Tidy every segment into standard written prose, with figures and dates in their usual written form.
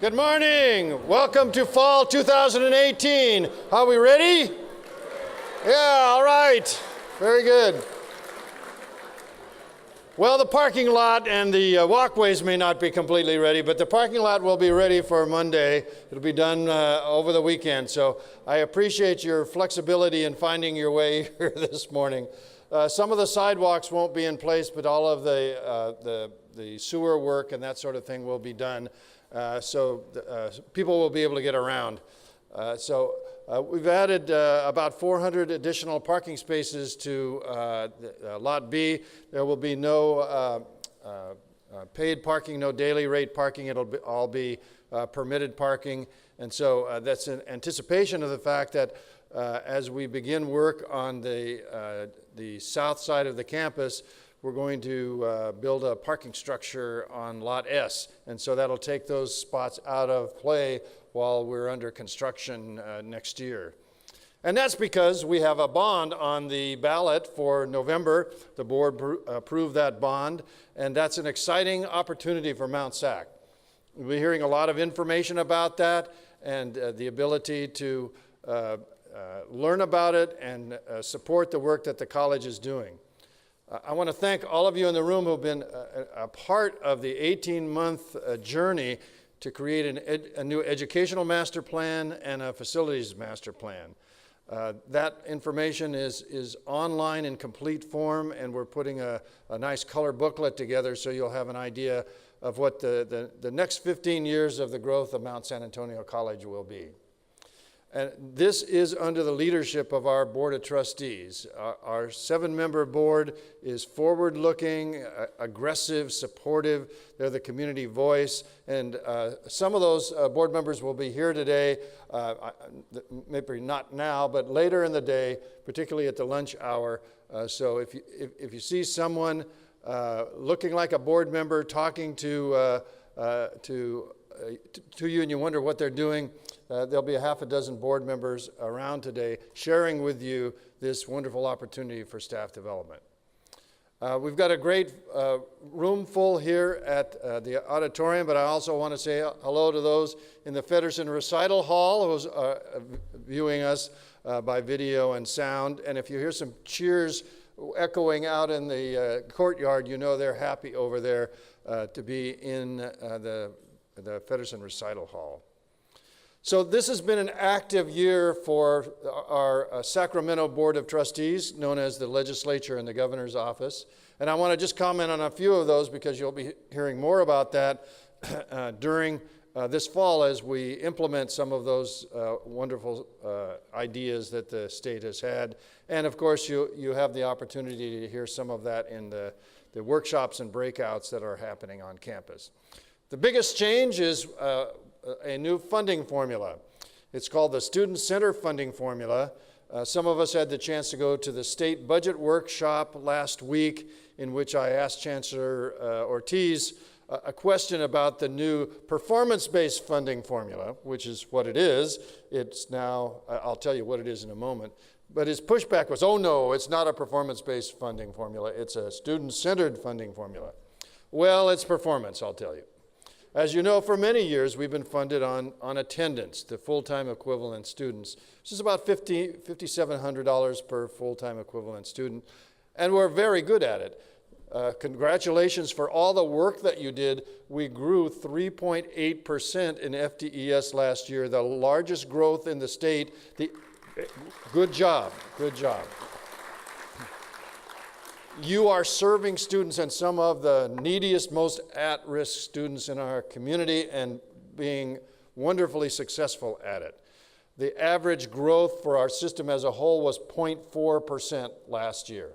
Good morning. Welcome to fall 2018. Are we ready? Yeah, all right. Very good. Well, the parking lot and the walkways may not be completely ready, but the parking lot will be ready for Monday. It'll be done over the weekend. So I appreciate your flexibility in finding your way here this morning. Some of the sidewalks won't be in place, but all of the sewer work and that sort of thing will be done. So people will be able to get around. We've added about 400 additional parking spaces to Lot B. There will be no paid parking, no daily rate parking. It'll all be permitted parking. And so that's in anticipation of the fact that as we begin work on the south side of the campus, we're going to build a parking structure on Lot S. And so that'll take those spots out of play while we're under construction next year. And that's because we have a bond on the ballot for November. The board approved that bond, and that's an exciting opportunity for Mount Sac. We'll be hearing a lot of information about that and the ability to learn about it and support the work that the college is doing. I want to thank all of you in the room who've been a part of the 18-month journey to create a new educational master plan and a facilities master plan. That information is online in complete form, and we're putting a nice color booklet together so you'll have an idea of what the next 15 years of the growth of Mount San Antonio College will be. And this is under the leadership of our Board of Trustees. Our 7-member board is forward-looking, aggressive, supportive. They're the community voice. And some of those board members will be here today, maybe not now, but later in the day, particularly at the lunch hour. So if you see someone looking like a board member talking to you and you wonder what they're doing, there'll be a half a dozen board members around today sharing with you this wonderful opportunity for staff development. We've got a great room full here at the auditorium, but I also want to say hello to those in the Feddersen Recital Hall who's viewing us by video and sound. And if you hear some cheers echoing out in the courtyard, you know they're happy over there to be in the Feddersen Recital Hall. So this has been an active year for our Sacramento Board of Trustees, known as the legislature and the governor's office. And I want to just comment on a few of those because you'll be hearing more about that during this fall as we implement some of those wonderful ideas that the state has had. And of course, you have the opportunity to hear some of that in the workshops and breakouts that are happening on campus. The biggest change is a new funding formula. It's called the Student Center Funding Formula. Some of us had the chance to go to the state budget workshop last week in which I asked Chancellor Ortiz a question about the new performance-based funding formula, which is what it is. It's now, I'll tell you what it is in a moment, but his pushback was, oh no, it's not a performance-based funding formula, it's a student-centered funding formula. Well, it's performance, I'll tell you. As you know, for many years, we've been funded on attendance, the full-time equivalent students, which is about $5,700 per full-time equivalent student, and we're very good at it. Congratulations for all the work that you did. We grew 3.8% in FTES last year, the largest growth in the state. Good job, good job. You are serving students and some of the neediest, most at-risk students in our community and being wonderfully successful at it. The average growth for our system as a whole was 0.4% last year.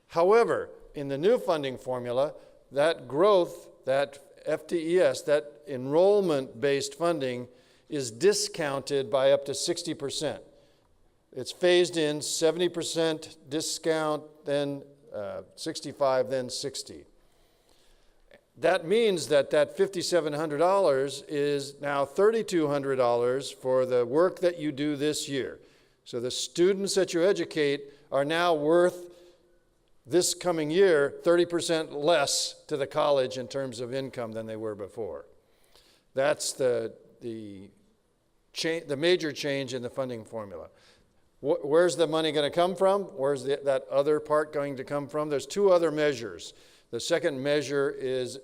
However, in the new funding formula, that growth, that FTES, that enrollment-based funding is discounted by up to 60%. It's phased in, 70% discount, then 65, then 60. That means that $5,700 is now $3,200 for the work that you do this year. So the students that you educate are now worth, this coming year, 30% less to the college in terms of income than they were before. That's the major change in the funding formula. Where's the money going to come from? Where's that other part going to come from? There's two other measures. The second measure is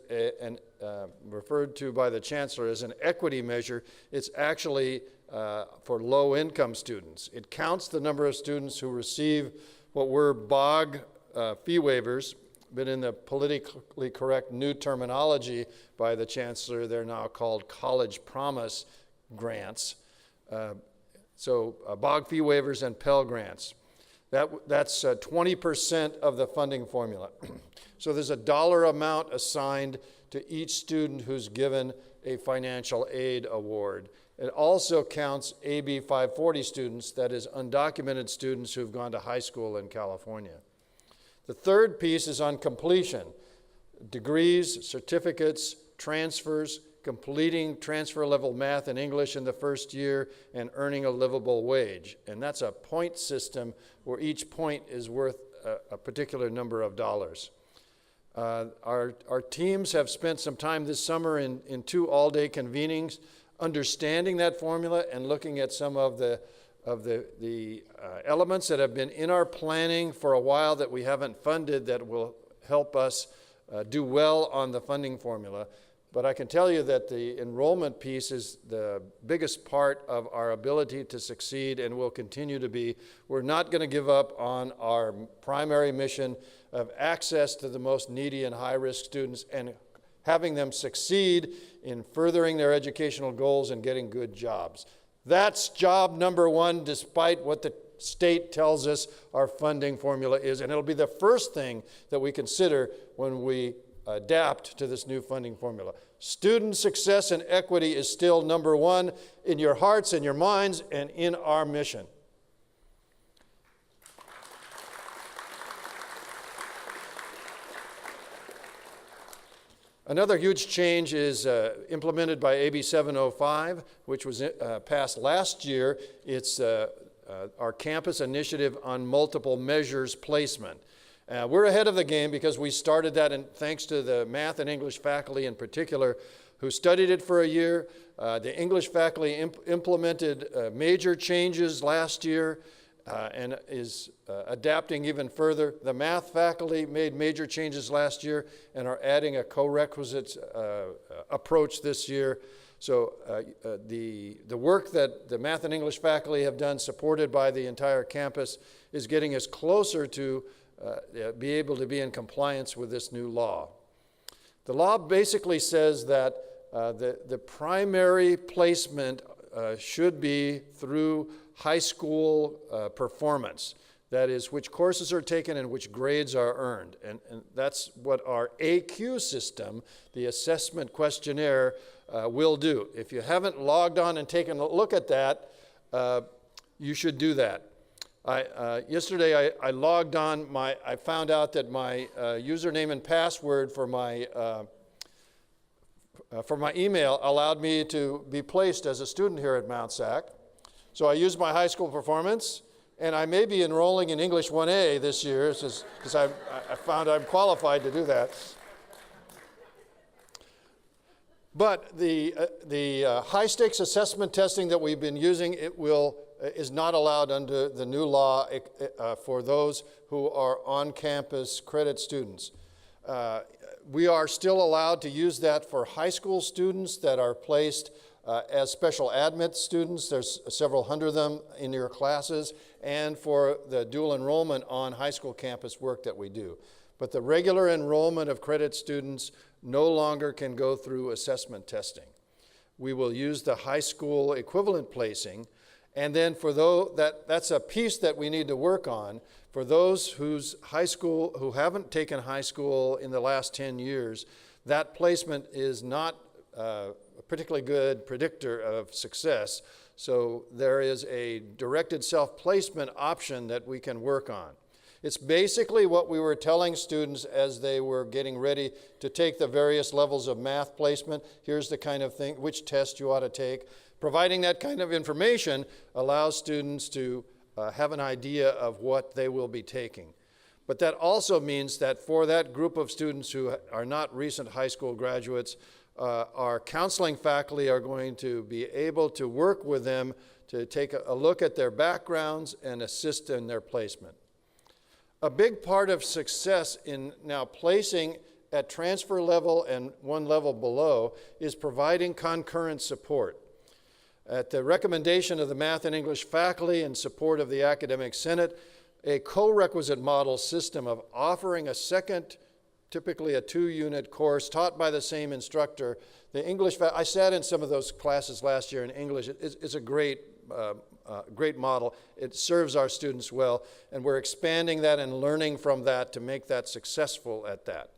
referred to by the chancellor as an equity measure. It's actually for low-income students. It counts the number of students who receive what were BOG fee waivers, but in the politically correct new terminology by the chancellor, they're now called college promise grants. So BOG fee waivers and Pell grants. That's 20% of the funding formula. So there's a dollar amount assigned to each student who's given a financial aid award. It also counts AB 540 students, that is undocumented students who've gone to high school in California. The third piece is on completion. Degrees, certificates, transfers, completing transfer level math and English in the first year, and earning a livable wage. And that's a point system where each point is worth a particular number of dollars. Our teams have spent some time this summer in 2 all-day convenings understanding that formula and looking at some of the elements that have been in our planning for a while that we haven't funded that will help us do well on the funding formula. But I can tell you that the enrollment piece is the biggest part of our ability to succeed and will continue to be. We're not going to give up on our primary mission of access to the most needy and high-risk students and having them succeed in furthering their educational goals and getting good jobs. That's job number 1, despite what the state tells us our funding formula is. And it'll be the first thing that we consider when we adapt to this new funding formula. Student success and equity is still number 1 in your hearts and your minds and in our mission. Another huge change is implemented by AB 705, which was passed last year. It's our campus initiative on multiple measures placement. We're ahead of the game because we started that, and thanks to the math and English faculty in particular who studied it for a year. The English faculty implemented major changes last year and is adapting even further. The math faculty made major changes last year and are adding a co-requisite approach this year. So the work that the math and English faculty have done, supported by the entire campus, is getting us closer to be able to be in compliance with this new law. The law basically says that the primary placement should be through high school performance. That is, which courses are taken and which grades are earned. And that's what our AQ system, the assessment questionnaire, will do. If you haven't logged on and taken a look at that, you should do that. Yesterday I logged on. I found out that my username and password for my email allowed me to be placed as a student here at Mount Sac. So I used my high school performance, and I may be enrolling in English 1A this year because I found I'm qualified to do that. But the high-stakes assessment testing that we've been using, is not allowed under the new law for those who are on-campus credit students. We are still allowed to use that for high school students that are placed as special admit students. There's several hundred of them in your classes, and for the dual enrollment on high school campus work that we do. But the regular enrollment of credit students no longer can go through assessment testing. We will use the high school equivalent placing. And then for those, that's a piece that we need to work on. For those who haven't taken high school in the last 10 years, that placement is not a particularly good predictor of success. So there is a directed self-placement option that we can work on. It's basically what we were telling students as they were getting ready to take the various levels of math placement. Here's the kind of thing, which test you ought to take. Providing that kind of information allows students to have an idea of what they will be taking. But that also means that for that group of students who are not recent high school graduates, our counseling faculty are going to be able to work with them to take a look at their backgrounds and assist in their placement. A big part of success in now placing at transfer level and one level below is providing concurrent support. At the recommendation of the Math and English faculty and support of the Academic Senate, a co-requisite model system of offering a second, typically a 2-unit course taught by the same instructor. The English, I sat in some of those classes last year in English. It's a great great model. It serves our students well, and we're expanding that and learning from that to make that successful at that.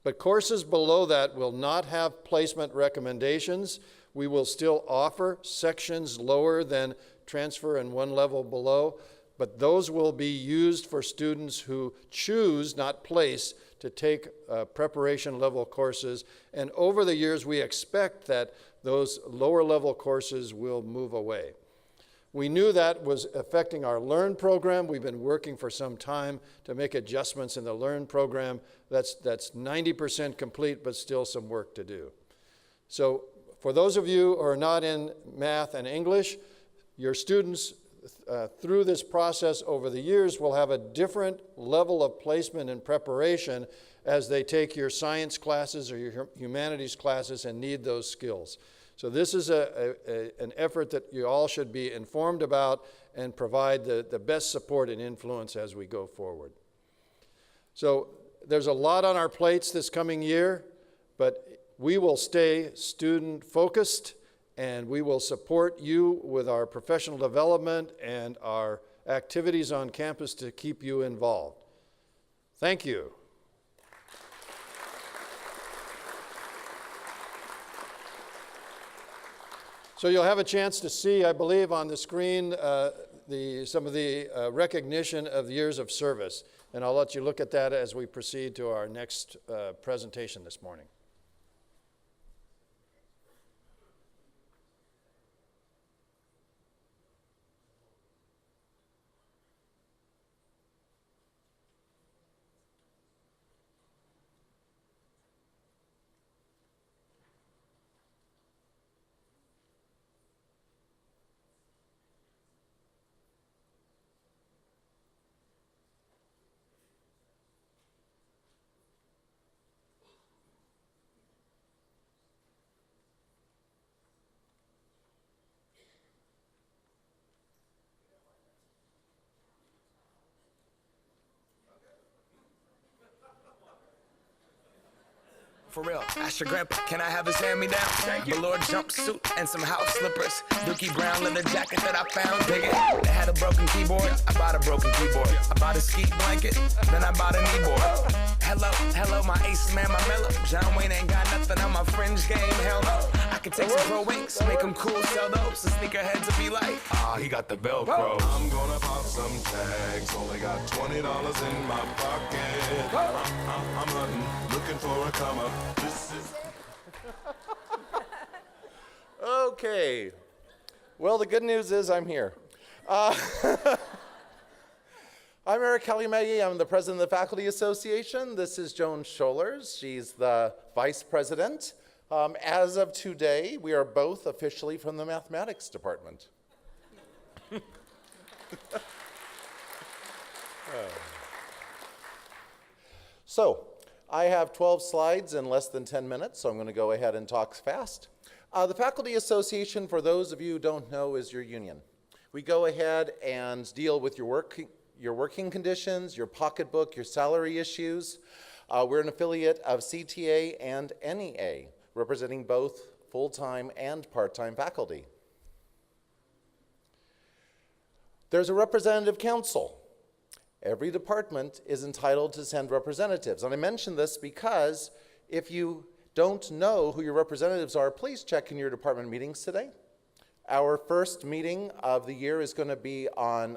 But courses below that will not have placement recommendations. We will still offer sections lower than transfer and one level below, but those will be used for students who choose, not place, to take preparation level courses. And over the years, we expect that those lower level courses will move away. We knew that was affecting our Learn program. We've been working for some time to make adjustments in the Learn program. That's 90% complete, but still some work to do. So for those of you who are not in math and English, your students through this process over the years will have a different level of placement and preparation as they take your science classes or your humanities classes and need those skills. So this is an effort that you all should be informed about and provide the best support and influence as we go forward. So there's a lot on our plates this coming year, but we will stay student focused and we will support you with our professional development and our activities on campus to keep you involved. Thank you. So you'll have a chance to see, I believe, on the screen some of the recognition of years of service. And I'll let you look at that as we proceed to our next presentation this morning. For real, ask your grandpa, can I have his hand-me-down? Velour jumpsuit and some house slippers. Dookie brown leather jacket that I found, dig it. They had a broken keyboard, I bought a broken keyboard. I bought a ski blanket, then I bought a kneeboard. Hello, my ace man, my mellow. John Wayne ain't got nothing on my fringe game, hell no. I can take some pro wings, make them cool, sell those. The sneakerheads will be like, he got the Velcro. I'm gonna pop some tags, only got $20 in my pocket. I'm hunting, looking for a come up. Okay. Well, the good news is I'm here. I'm Eric Kelly-Maggie. I'm the president of the Faculty Association. This is Joan Scholars. She's the vice president. As of today, we are both officially from the mathematics department. So, I have 12 slides in less than 10 minutes, so I'm going to go ahead and talk fast. The Faculty Association, for those of you who don't know, is your union. We go ahead and deal with your working conditions, your pocketbook, your salary issues. We're an affiliate of CTA and NEA, representing both full-time and part-time faculty. There's a representative council. Every department is entitled to send representatives. And I mention this because if you don't know who your representatives are, please check in your department meetings today. Our first meeting of the year is going to be on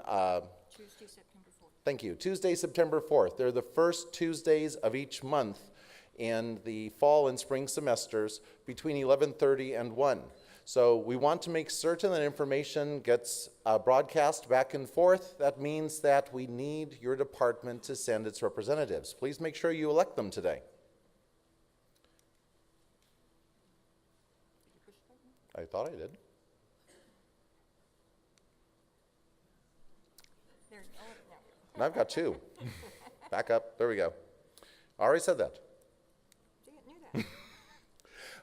Tuesday, September 4th. Thank you. Tuesday, September 4th. They're the first Tuesdays of each month in the fall and spring semesters between 11:30 and 1. So we want to make certain that information gets broadcast back and forth. That means that we need your department to send its representatives. Please make sure you elect them today. I thought I did. And I've got two. Back up. There we go. I already said that.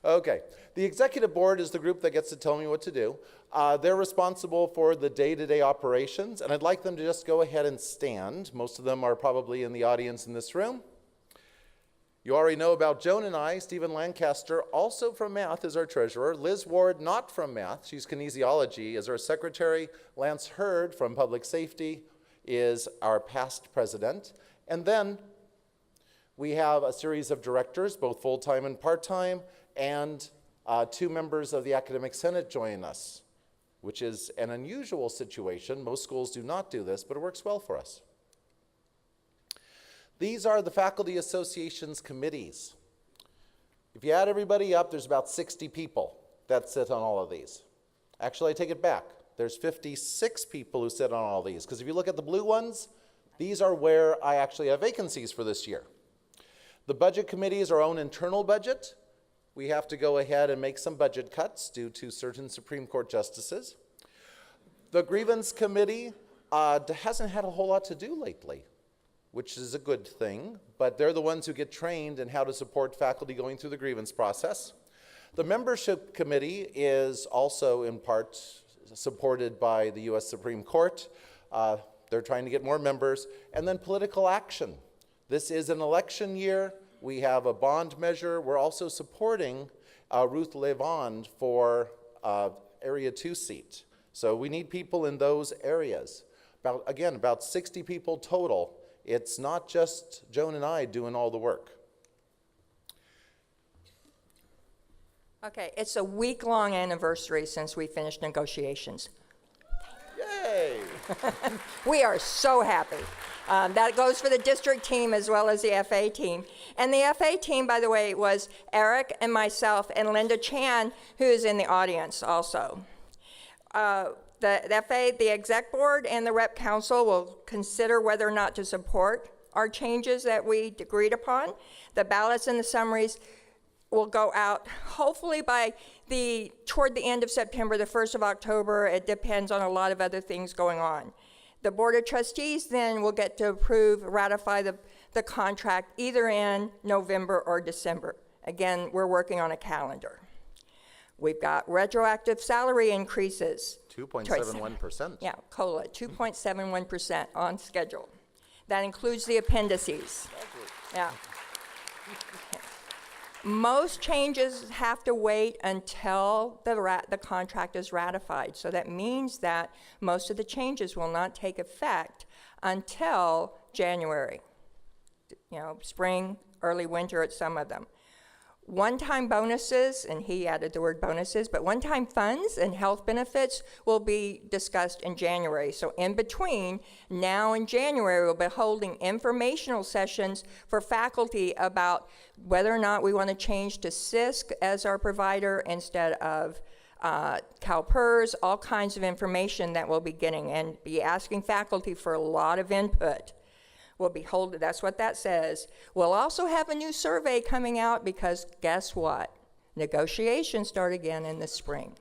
Okay. The executive board is the group that gets to tell me what to do. They're responsible for the day-to-day operations, and I'd like them to just go ahead and stand. Most of them are probably in the audience in this room. You already know about Joan and I. Stephen Lancaster, also from math, is our treasurer. Liz Ward, not from math, she's kinesiology, is our secretary. Lance Hurd from public safety is our past president. And then we have a series of directors, both full-time and part-time, and 2 members of the academic senate join us, which is an unusual situation. Most schools do not do this, but it works well for us. These are the Faculty Association's committees. If you add everybody up, there's about 60 people that sit on all of these. Actually, I take it back. There's 56 people who sit on all these, because if you look at the blue ones, these are where I actually have vacancies for this year. The budget committee is our own internal budget. We have to go ahead and make some budget cuts due to certain Supreme Court justices. The grievance committee hasn't had a whole lot to do lately, which is a good thing, but they're the ones who get trained in how to support faculty going through the grievance process. The membership committee is also in part supported by the U.S. Supreme Court. They're trying to get more members. And then political action. This is an election year. We have a bond measure. We're also supporting Ruth Levand for Area 2 seat. So we need people in those areas. About 60 people total. It's not just Joan and I doing all the work. Okay, it's a week-long anniversary since we finished negotiations. Yay! We are so happy. That goes for the district team as well as the FA team. And the FA team, by the way, was Eric and myself and Linda Chan, who is in the audience also. The FA, the exec board, and the rep council will consider whether or not to support our changes that we agreed upon. The ballots and the summaries will go out hopefully by toward the end of September, the 1st of October. It depends on a lot of other things going on. The Board of Trustees then will get to ratify the contract either in November or December. Again, we're working on a calendar. We've got retroactive salary increases. 2.71%. Yeah, COLA, 2.71% on schedule. That includes the appendices. Yeah. Most changes have to wait until the contract is ratified. So that means that most of the changes will not take effect until January. Spring, early winter at some of them. One-time bonuses, and he added the word bonuses, but one-time funds and health benefits will be discussed in January. So in between now and January, we'll be holding informational sessions for faculty about whether or not we want to change to CISC as our provider instead of CalPERS, all kinds of information that we'll be getting, and be asking faculty for a lot of input. We'll be holding, that's what that says. We'll also have a new survey coming out because guess what? Negotiations start again in the spring.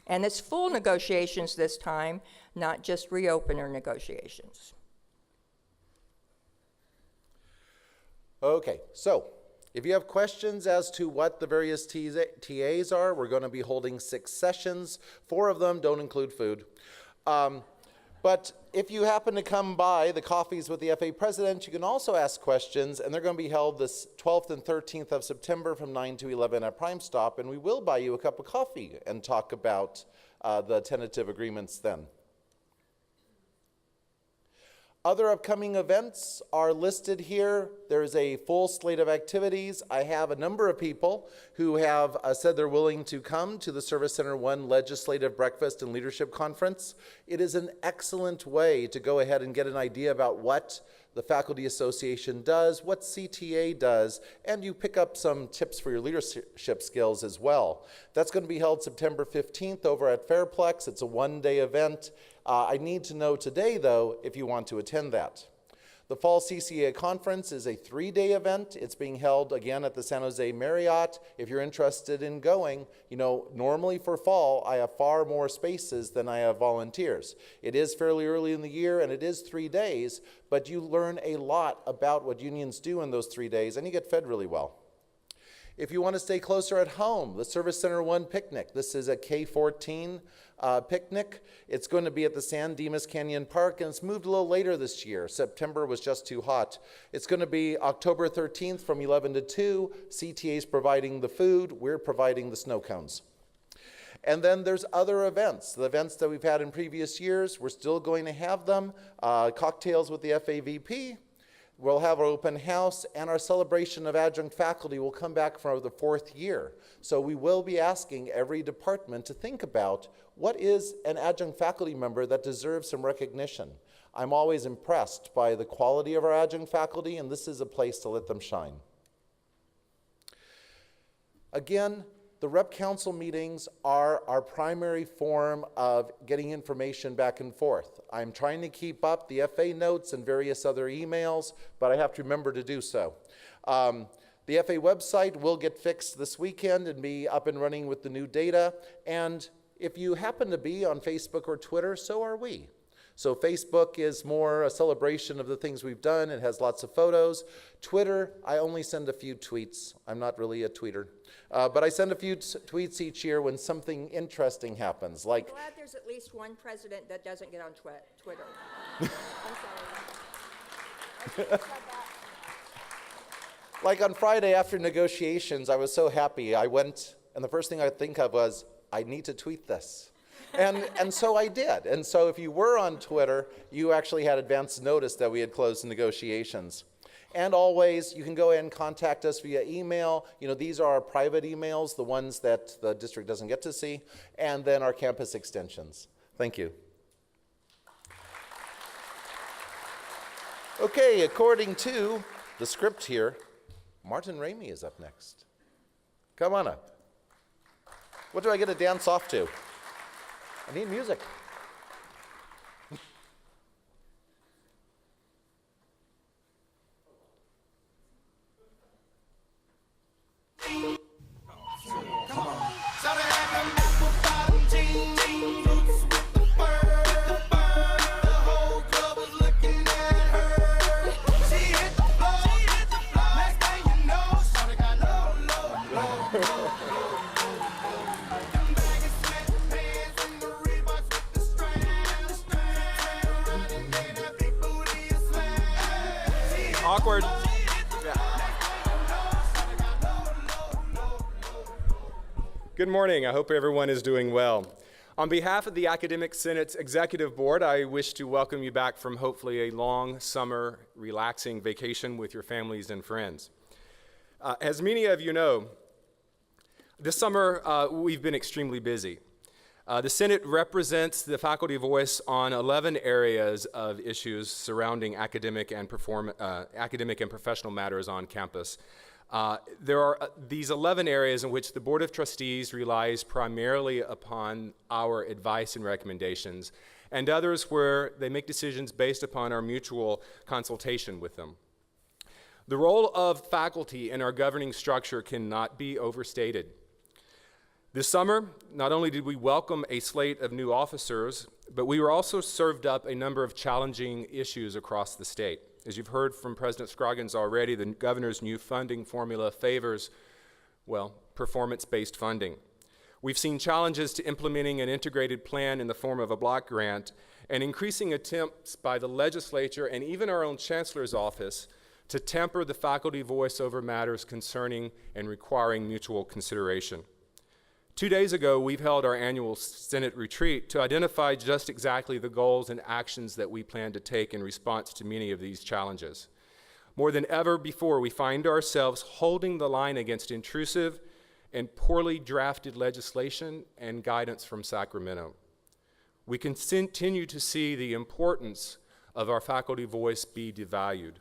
And it's full negotiations this time, not just reopener negotiations. Okay, so if you have questions as to what the various TAs are, we're going to be holding 6 sessions. 4 of them don't include food. But if you happen to come by the coffees with the FA president, you can also ask questions, and they're going to be held this 12th and 13th of September from 9 to 11 at Prime Stop, and we will buy you a cup of coffee and talk about the tentative agreements then. Other upcoming events are listed here. There's a full slate of activities. I have a number of people who have said they're willing to come to the Service Center 1 Legislative Breakfast and Leadership Conference. It is an excellent way to go ahead and get an idea about what the Faculty Association does, what CTA does, and you pick up some tips for your leadership skills as well. That's going to be held September 15th over at Fairplex. It's a one-day event. I need to know today, though, if you want to attend that. The Fall CCA Conference is a 3-day event. It's being held again at the San Jose Marriott. If you're interested in going, normally for fall, I have far more spaces than I have volunteers. It is fairly early in the year, and it is 3 days, but you learn a lot about what unions do in those 3 days, and you get fed really well. If you want to stay closer at home, the Service Center 1 picnic. This is a K-14 picnic. It's going to be at the San Dimas Canyon Park, and it's moved a little later this year. September was just too hot. It's going to be October 13th from 11 to 2. CTA's providing the food. We're providing the snow cones. And then there's other events. The events that we've had in previous years, we're still going to have them. Cocktails with the FAVP. We'll have our open house, and our celebration of adjunct faculty will come back for the 4th year. So we will be asking every department to think about what is an adjunct faculty member that deserves some recognition. I'm always impressed by the quality of our adjunct faculty, and this is a place to let them shine. Again, the Rep Council meetings are our primary form of getting information back and forth. I'm trying to keep up the FA notes and various other emails, but I have to remember to do so. The FA website will get fixed this weekend and be up and running with the new data. And if you happen to be on Facebook or Twitter, so are we. So Facebook is more a celebration of the things we've done. It has lots of photos. Twitter, I only send a few tweets. I'm not really a tweeter. But I send a few tweets each year when something interesting happens. Like, I'm glad there's at least one president that doesn't get on Twitter. I'm sorry. Like on Friday after negotiations, I was so happy. I went, and the first thing I think of was, I need to tweet this. And so I did. And so if you were on Twitter, you actually had advance notice that we had closed the negotiations. And always, you can go ahead and contact us via email. You know, these are our private emails, the ones that the district doesn't get to see, and then our campus extensions. Thank you. Okay, according to the script here, Martin Ramey is up next. Come on up. What do I get to dance off to? I need music. Awkward. Good morning. I hope everyone is doing well. On behalf of the Academic Senate's Executive Board, I wish to welcome you back from hopefully a long summer relaxing vacation with your families and friends. As many of you know, this summer we've been extremely busy. The Senate represents the faculty voice on 11 areas of issues surrounding academic and professional matters on campus. There are these 11 areas in which the Board of Trustees relies primarily upon our advice and recommendations, and others where they make decisions based upon our mutual consultation with them. The role of faculty in our governing structure cannot be overstated. This summer, not only did we welcome a slate of new officers, but we were also served up a number of challenging issues across the state. As you've heard from President Scroggins already, the governor's new funding formula favors, well, performance-based funding. We've seen challenges to implementing an integrated plan in the form of a block grant and increasing attempts by the legislature and even our own chancellor's office to temper the faculty voice over matters concerning and requiring mutual consideration. 2 days ago, we've held our annual Senate retreat to identify just exactly the goals and actions that we plan to take in response to many of these challenges. More than ever before, we find ourselves holding the line against intrusive and poorly drafted legislation and guidance from Sacramento. We continue to see the importance of our faculty voice be devalued.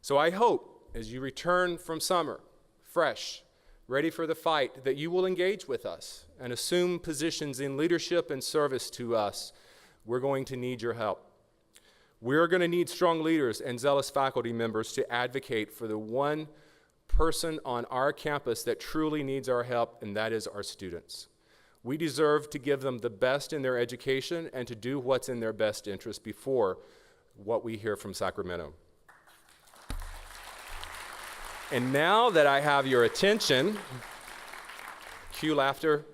So I hope, as you return from summer, fresh, ready for the fight, that you will engage with us and assume positions in leadership and service to us. We're going to need your help. We're going to need strong leaders and zealous faculty members to advocate for the one person on our campus that truly needs our help, and that is our students. We deserve to give them the best in their education and to do what's in their best interest before what we hear from Sacramento. And now that I have your attention, cue laughter,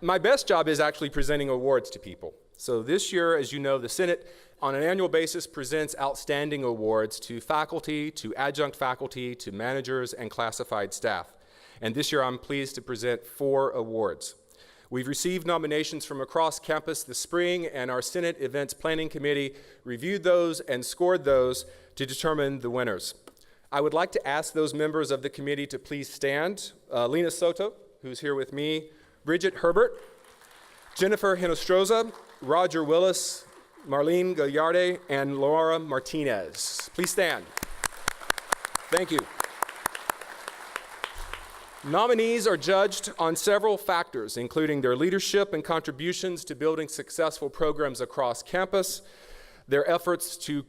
my best job is actually presenting awards to people. So this year, as you know, the Senate on an annual basis presents outstanding awards to faculty, to adjunct faculty, to managers, and classified staff. And this year I'm pleased to present 4 awards. We've received nominations from across campus this spring, and our Senate Events Planning Committee reviewed those and scored those to determine the winners. I would like to ask those members of the committee to please stand. Lena Soto, who's here with me, Bridget Herbert, Jennifer Hinostroza, Roger Willis, Marlene Gallarde, and Laura Martinez. Please stand. Thank you. Nominees are judged on several factors, including their leadership and contributions to building successful programs across campus, their efforts to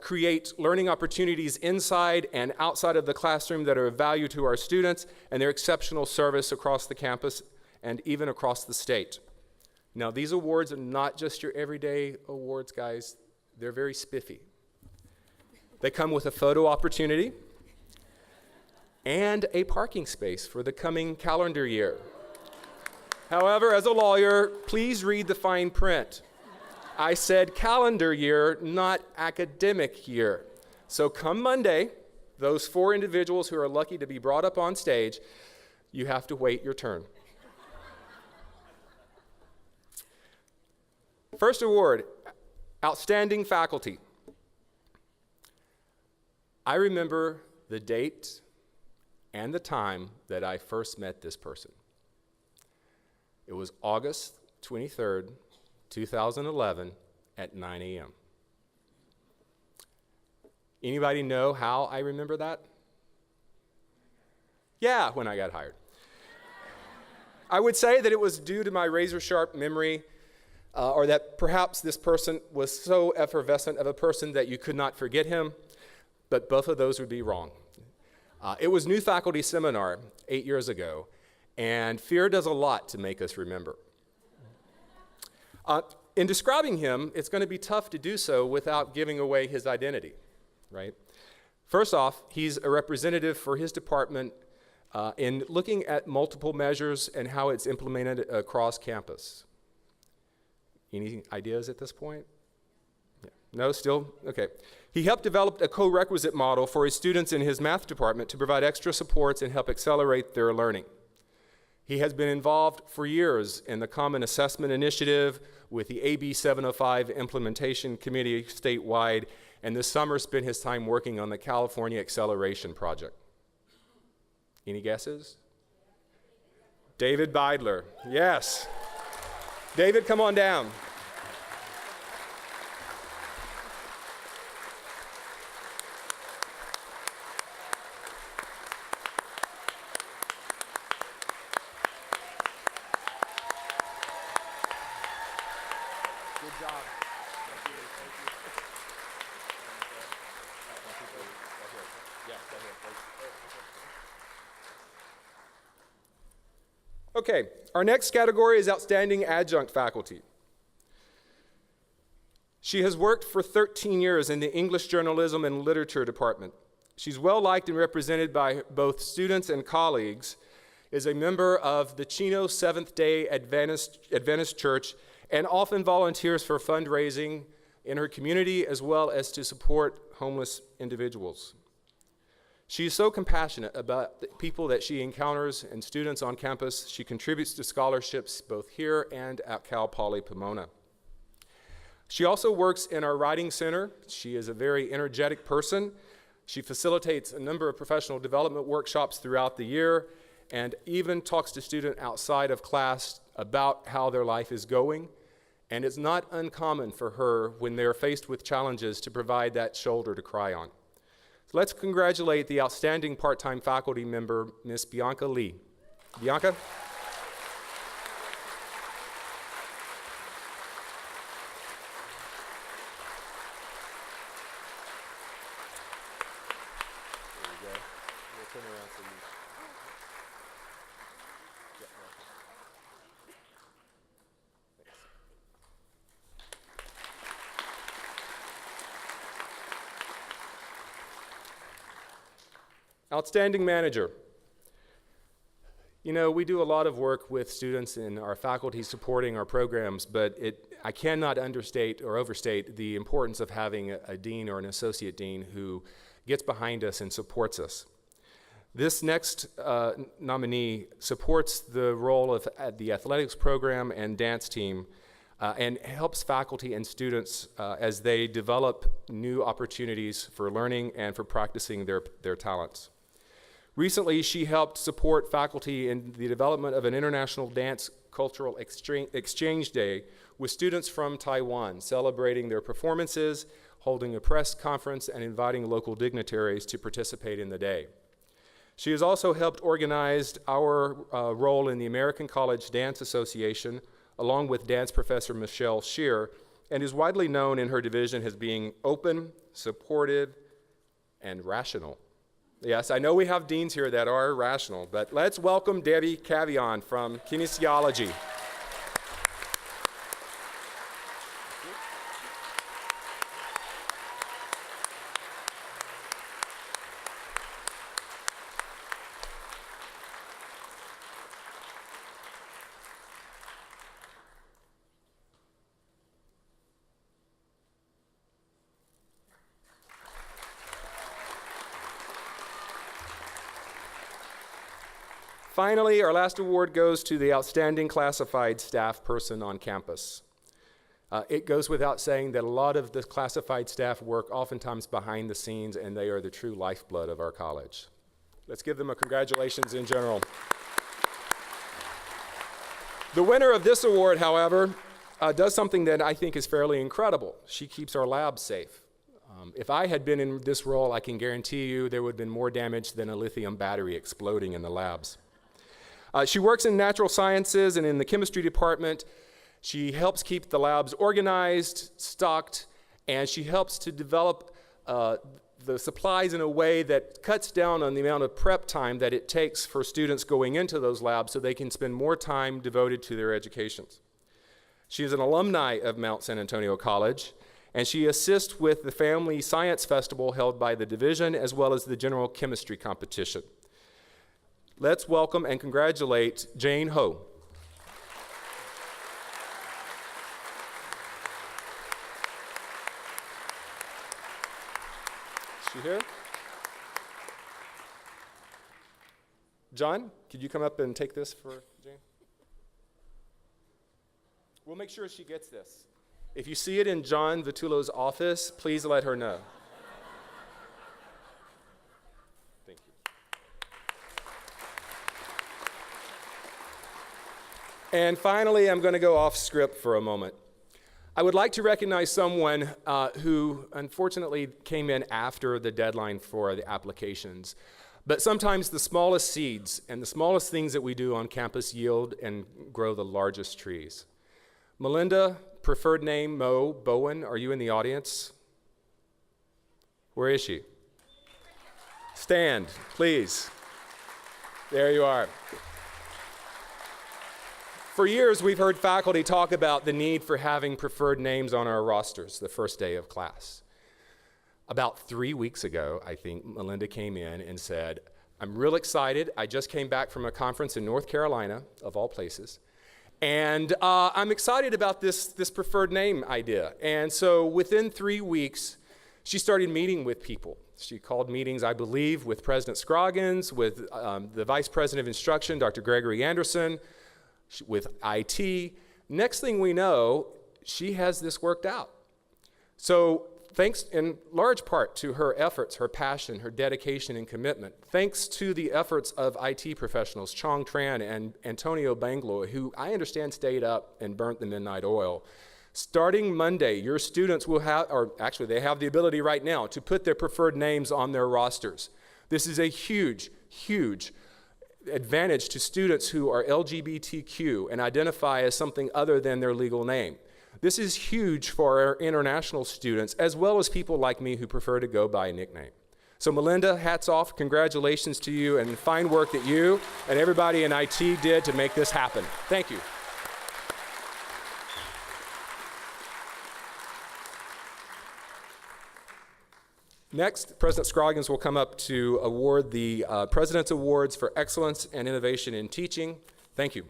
create learning opportunities inside and outside of the classroom that are of value to our students, and their exceptional service across the campus and even across the state. Now, these awards are not just your everyday awards, guys. They're very spiffy. They come with a photo opportunity and a parking space for the coming calendar year. However, as a lawyer, please read the fine print. I said calendar year, not academic year. So come Monday, those 4 individuals who are lucky to be brought up on stage, you have to wait your turn. First award, Outstanding Faculty. I remember the date and the time that I first met this person. It was August 23rd, 2011 at 9 a.m. Anybody know how I remember that? Yeah, when I got hired. I would say that it was due to my razor-sharp memory, or that perhaps this person was so effervescent of a person that you could not forget him, but both of those would be wrong. It was New Faculty Seminar 8 years ago, and fear does a lot to make us remember. In describing him, it's going to be tough to do so without giving away his identity, right? First off, he's a representative for his department in looking at multiple measures and how it's implemented across campus. Any ideas at this point? Yeah. No, still? Okay. He helped develop a co-requisite model for his students in his math department to provide extra supports and help accelerate their learning. He has been involved for years in the Common Assessment Initiative with the AB 705 Implementation Committee statewide, and this summer spent his time working on the California Acceleration Project. Any guesses? David Beidler. Yes. David, come on down. Good job. Okay, our next category is Outstanding Adjunct Faculty. She has worked for 13 years in the English Journalism and Literature Department. She's well liked and represented by both students and colleagues, is a member of the Chino Seventh-day Adventist Church, and often volunteers for fundraising in her community as well as to support homeless individuals. She is so compassionate about the people that she encounters and students on campus. She contributes to scholarships both here and at Cal Poly Pomona. She also works in our writing center. She is a very energetic person. She facilitates a number of professional development workshops throughout the year and even talks to students outside of class about how their life is going. And it's not uncommon for her when they're faced with challenges to provide that shoulder to cry on. So let's congratulate the outstanding part-time faculty member, Miss Bianca Lee. Bianca? Outstanding manager. You know, we do a lot of work with students and our faculty supporting our programs, but I cannot understate or overstate the importance of having a dean or an associate dean who gets behind us and supports us. This next nominee supports the role of the athletics program and dance team and helps faculty and students as they develop new opportunities for learning and for practicing their talents. Recently, she helped support faculty in the development of an international dance cultural exchange day with students from Taiwan, celebrating their performances, holding a press conference, and inviting local dignitaries to participate in the day. She has also helped organize our role in the American College Dance Association, along with dance professor Michelle Shear, and is widely known in her division as being open, supportive, and rational. Yes, I know we have deans here that are rational, but let's welcome Debbie Cavion from Kinesiology. Finally, our last award goes to the Outstanding Classified Staff Person on campus. It goes without saying that a lot of the classified staff work oftentimes behind the scenes, and they are the true lifeblood of our college. Let's give them a congratulations in general. The winner of this award, however, does something that I think is fairly incredible. She keeps our labs safe. If I had been in this role, I can guarantee you there would have been more damage than a lithium battery exploding in the labs. She works in natural sciences and in the chemistry department. She helps keep the labs organized, stocked, and she helps to develop the supplies in a way that cuts down on the amount of prep time that it takes for students going into those labs so they can spend more time devoted to their educations. She is an alumni of Mount San Antonio College, and she assists with the Family Science Festival held by the division as well as the general chemistry competition. Let's welcome and congratulate Jane Ho. Is she here? John, could you come up and take this for Jane? We'll make sure she gets this. If you see it in John Vitullo's office, please let her know. Thank you. And finally, I'm going to go off script for a moment. I would like to recognize someone who unfortunately came in after the deadline for the applications. But sometimes the smallest seeds and the smallest things that we do on campus yield and grow the largest trees. Melinda, preferred name Mo Bowen, are you in the audience? Where is she? Stand, please. There you are. For years, we've heard faculty talk about the need for having preferred names on our rosters the first day of class. About 3 weeks ago, I think, Melinda came in and said, I'm real excited. I just came back from a conference in North Carolina, of all places, and I'm excited about this preferred name idea. And so within 3 weeks, she started meeting with people. She called meetings, I believe, with President Scroggins, with the Vice President of Instruction, Dr. Gregory Anderson, with IT. Next thing we know, she has this worked out. So thanks in large part to her efforts, her passion, her dedication and commitment, thanks to the efforts of IT professionals, Chong Tran and Antonio Banglo, who I understand stayed up and burnt the midnight oil. Starting Monday, your students will have, or actually they have the ability right now to put their preferred names on their rosters. This is a huge, huge advantage to students who are LGBTQ and identify as something other than their legal name. This is huge for our international students, as well as people like me who prefer to go by a nickname. So Melinda, hats off, congratulations to you, and the fine work that you and everybody in IT did to make this happen. Thank you. Next, President Scroggins will come up to award the President's Awards for Excellence and Innovation in Teaching. Thank you.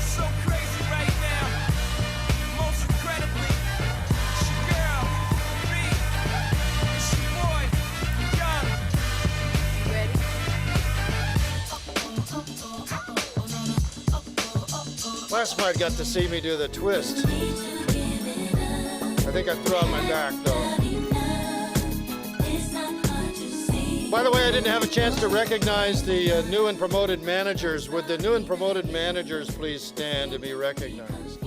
So crazy right now. Most incredibly, it's your girl, me. It's your boy, Young. Last night got to see me do the twist. I think I threw out my back, though. By the way, I didn't have a chance to recognize the new and promoted managers. Would the new and promoted managers please stand to be recognized?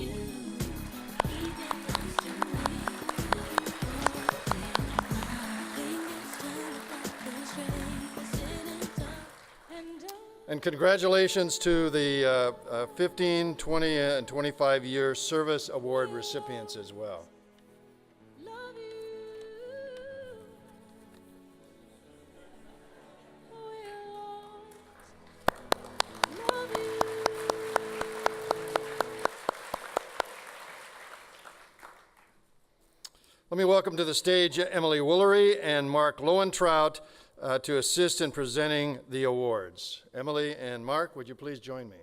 And congratulations to the 15, 20, and 25-year Service Award recipients as well. Let me welcome to the stage Emily Woolery and Mark Lowentrout to assist in presenting the awards. Emily and Mark, would you please join me?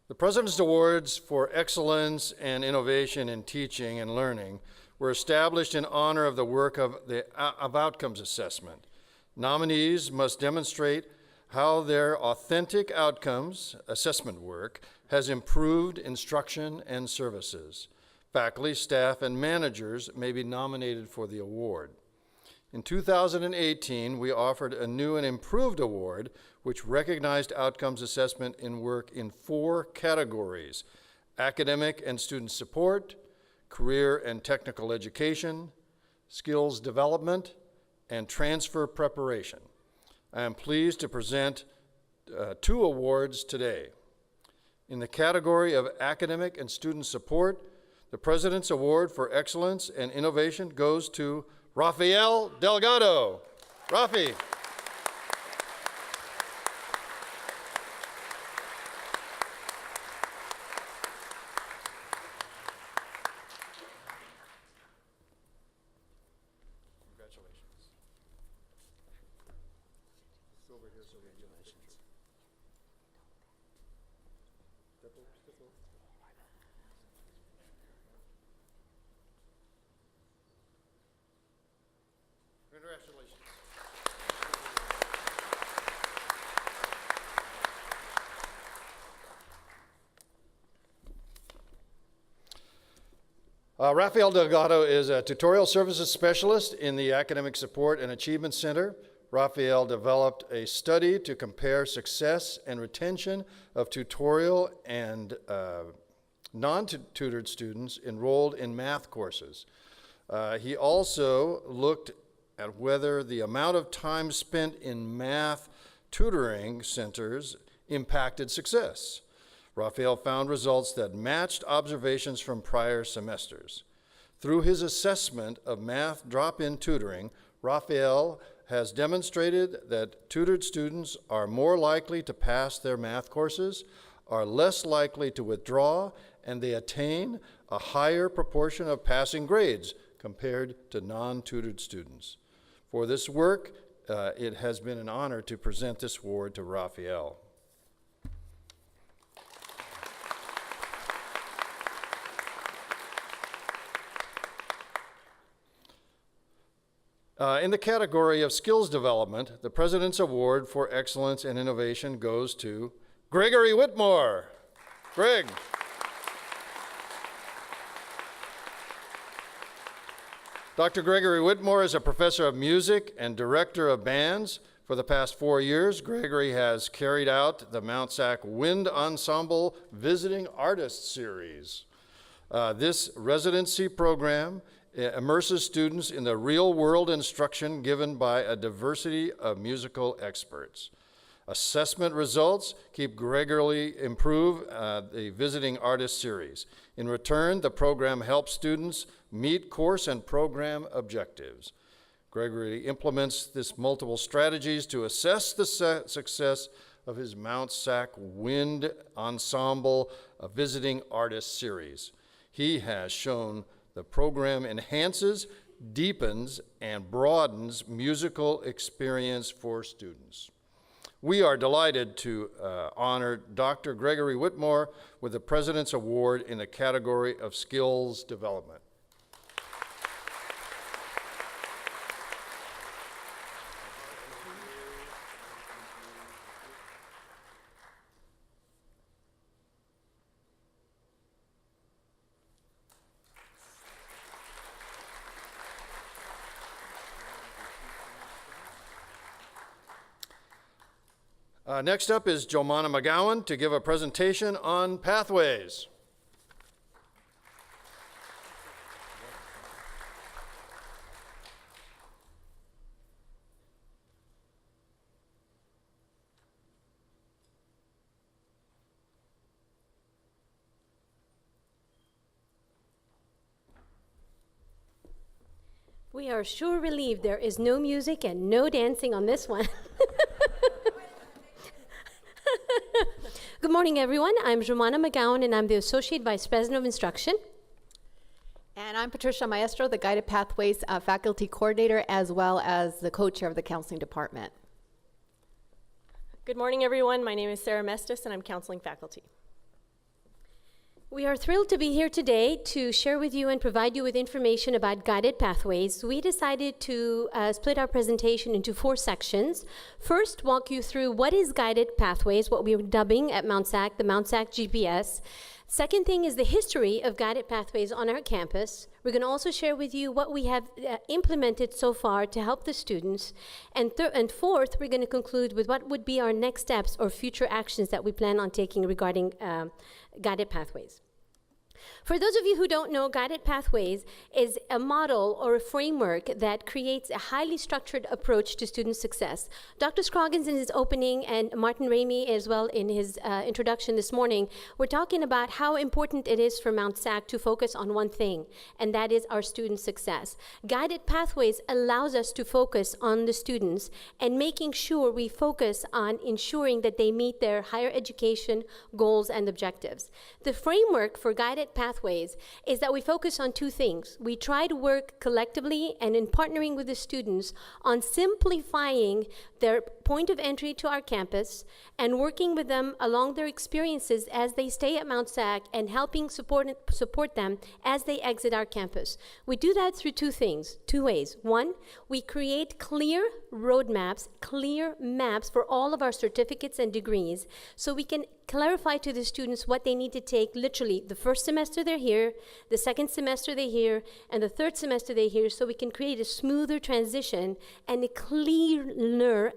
The President's Awards for Excellence and Innovation in Teaching and Learning were established in honor of the work of Outcomes Assessment. Nominees must demonstrate how their authentic outcomes assessment work has improved instruction and services. Faculty, staff, and managers may be nominated for the award. In 2018, we offered a new and improved award which recognized outcomes assessment in work in 4 categories: academic and student support, career and technical education, skills development, and transfer preparation. I am pleased to present 2 awards today. In the category of academic and student support, the President's Award for Excellence and Innovation goes to Rafael Delgado. Rafi. Congratulations. Over here so we can get a picture. Congratulations. Rafael Delgado is a tutorial services specialist in the Academic Support and Achievement Center. Rafael developed a study to compare success and retention of tutorial and non-tutored students enrolled in math courses. He also looked at whether the amount of time spent in math tutoring centers impacted success. Rafael found results that matched observations from prior semesters. Through his assessment of math drop-in tutoring, Rafael has demonstrated that tutored students are more likely to pass their math courses, are less likely to withdraw, and they attain a higher proportion of passing grades compared to non-tutored students. For this work, it has been an honor to present this award to Rafael. In the category of skills development, the President's Award for Excellence and Innovation goes to Gregory Whitmore. Greg. Dr. Gregory Whitmore is a professor of music and director of bands. For the past 4 years, Gregory has carried out the Mount Sac Wind Ensemble Visiting Artist Series. This residency program immerses students in the real-world instruction given by a diversity of musical experts. Assessment results keep regularly improve the Visiting Artist Series. In return, the program helps students meet course and program objectives. Gregory implements this multiple strategies to assess the success of his Mount Sac Wind Ensemble Visiting Artist Series. He has shown the program enhances, deepens, and broadens musical experience for students. We are delighted to honor Dr. Gregory Whitmore with the President's Award in the category of Skills Development. Next up is Jomana McGowan to give a presentation on pathways. We are sure relieved there is no music and no dancing on this one. Good morning, everyone. I'm Jomana McGowan, and I'm the Associate Vice President of Instruction. And I'm Patricia Maestro, the Guided Pathways Faculty Coordinator, as well as the co-chair of the Counseling Department. Good morning, everyone. My name is Sarah Mestis, and I'm counseling faculty. We are thrilled to be here today to share with you and provide you with information about guided pathways. We decided to split our presentation into 4 sections. First, walk you through what is guided pathways, what we are dubbing at Mount Sac, the Mount Sac GPS. Second thing is the history of guided pathways on our campus. We're going to also share with you what we have implemented so far to help the students. And fourth, we're going to conclude with what would be our next steps or future actions that we plan on taking regarding guided pathways. For those of you who don't know, Guided Pathways is a model or a framework that creates a highly structured approach to student success. Dr. Scroggins in his opening and Martin Ramey as well in his introduction this morning were talking about how important it is for Mount Sac to focus on one thing, and that is our student success. Guided Pathways allows us to focus on the students and making sure we focus on ensuring that they meet their higher education goals and objectives. The framework for Guided Pathways is that we focus on 2 things. We try to work collectively and in partnering with the students on simplifying their point of entry to our campus and working with them along their experiences as they stay at Mount Sac and helping support them as they exit our campus. We do that through 2 ways. 1, we create clear roadmaps, clear maps for all of our certificates and degrees so we can clarify to the students what they need to take literally the first semester they're here, the second semester they're here, and the third semester they're here, so we can create a smoother transition and a clearer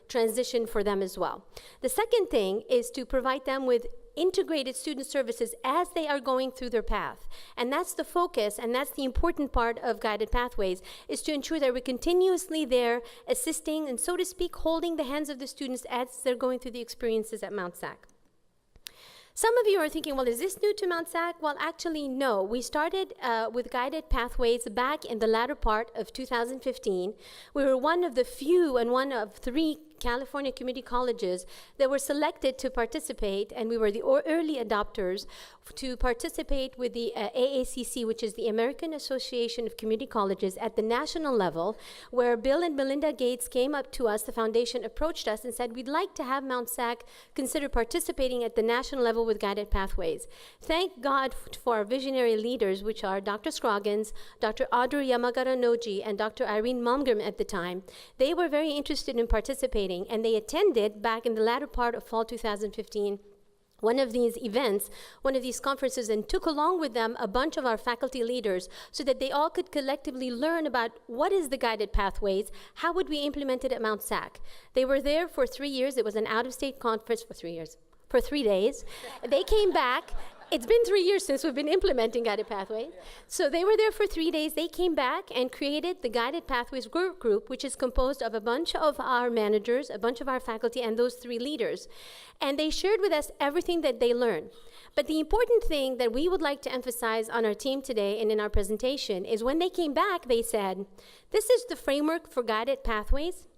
transition for them as well. The second thing is to provide them with integrated student services as they are going through their path. And that's the focus, and that's the important part of Guided Pathways, is to ensure that we're continuously there assisting and, so to speak, holding the hands of the students as they're going through the experiences at Mount Sac. Some of you are thinking, well, is this new to Mount Sac? Well, actually, no. We started with Guided Pathways back in the latter part of 2015. We were one of the few and one of 3 California community colleges that were selected to participate, and we were the early adopters to participate with the AACC, which is the American Association of Community Colleges, at the national level, where Bill and Melinda Gates came up to us, the foundation approached us and said, we'd like to have Mount Sac consider participating at the national level with Guided Pathways. Thank God for our visionary leaders, which are Dr. Scroggins, Dr. Audrey Yamagata-Noji, and Dr. Irene Malmgren at the time. They were very interested in participating, and they attended back in the latter part of fall 2015 one of these events, one of these conferences, and took along with them a bunch of our faculty leaders so that they all could collectively learn about what is the Guided Pathways, how would we implement it at Mount Sac. They were there for 3 years. It was an out-of-state conference for 3 years. For 3 days. They came back, It's been 3 years since we've been implementing Guided Pathways. So they were there for 3 days. They came back and created the Guided Pathways work group, which is composed of a bunch of our managers, a bunch of our faculty, and those 3 leaders. And they shared with us everything that they learned. But the important thing that we would like to emphasize on our team today and in our presentation is when they came back, they said, this is the framework for Guided Pathways,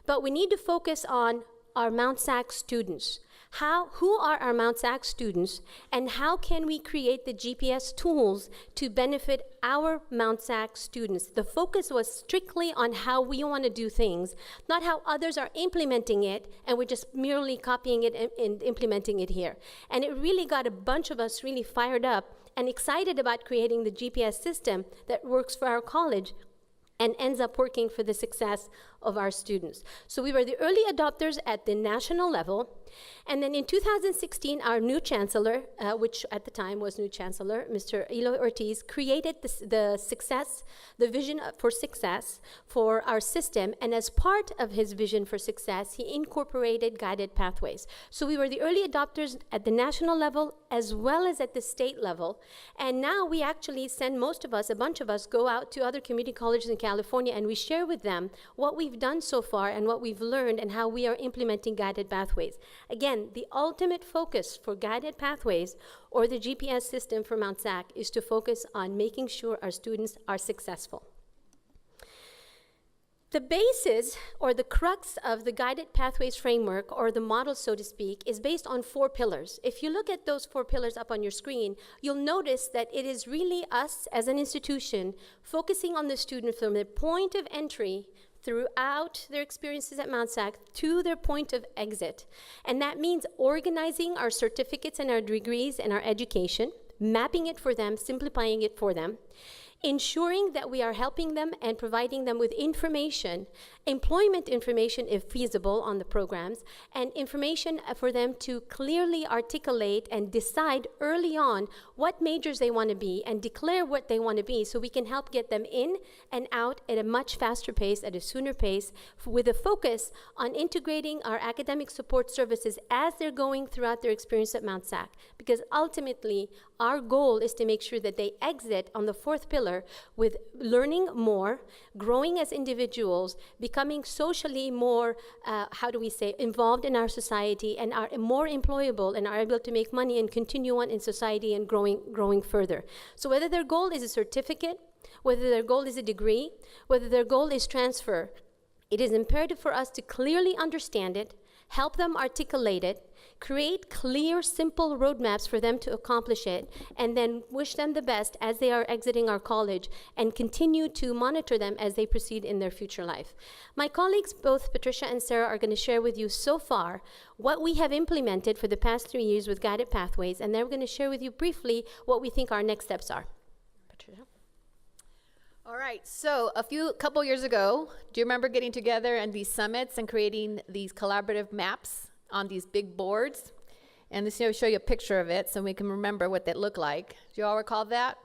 but we need to focus on our Mount SAC students. Who are our Mount SAC students, and how can we create the GPS tools to benefit our Mount SAC students? The focus was strictly on how we want to do things, not how others are implementing it, and we're just merely copying it and implementing it here. And it really got a bunch of us really fired up and excited about creating the GPS system that works for our college and ends up working for the success of our students. So we were the early adopters at the national level. And then in 2016, our new chancellor, which at the time was new chancellor, Mr. Eloy Ortiz, created the vision for success for our system. And as part of his vision for success, he incorporated Guided Pathways. So we were the early adopters at the national level as well as at the state level. And now we actually send a bunch of us go out to other community colleges in California, and we share with them what we've done so far and what we've learned and how we are implementing Guided Pathways. Again, the ultimate focus for Guided Pathways or the GPS system for Mount SAC is to focus on making sure our students are successful. The basis or the crux of the Guided Pathways framework, or the model, so to speak, is based on 4 pillars. If you look at those 4 pillars up on your screen, you'll notice that it is really us as an institution focusing on the student from their point of entry throughout their experiences at Mount SAC to their point of exit. And that means organizing our certificates and our degrees and our education, mapping it for them, simplifying it for them, ensuring that we are helping them and providing them with information, employment information if feasible on the programs, and information for them to clearly articulate and decide early on what majors they want to be and declare what they want to be, so we can help get them in and out at a much faster pace, at a sooner pace, with a focus on integrating our academic support services as they're going throughout their experience at Mount SAC. Because ultimately, our goal is to make sure that they exit on the 4th pillar with learning more, growing as individuals, becoming socially more, involved in our society, and are more employable and are able to make money and continue on in society and growing further. So whether their goal is a certificate, whether their goal is a degree, whether their goal is transfer, it is imperative for us to clearly understand it, help them articulate it, create clear, simple roadmaps for them to accomplish it, and then wish them the best as they are exiting our college, and continue to monitor them as they proceed in their future life. My colleagues, both Patricia and Sarah, are going to share with you so far what we have implemented for the past 3 years with Guided Pathways, and then we're going to share with you briefly what we think our next steps are. Patricia? All right, so couple years ago, do you remember getting together in these summits and creating these collaborative maps on these big boards? And this, show you a picture of it so we can remember what that looked like. Do you all recall that?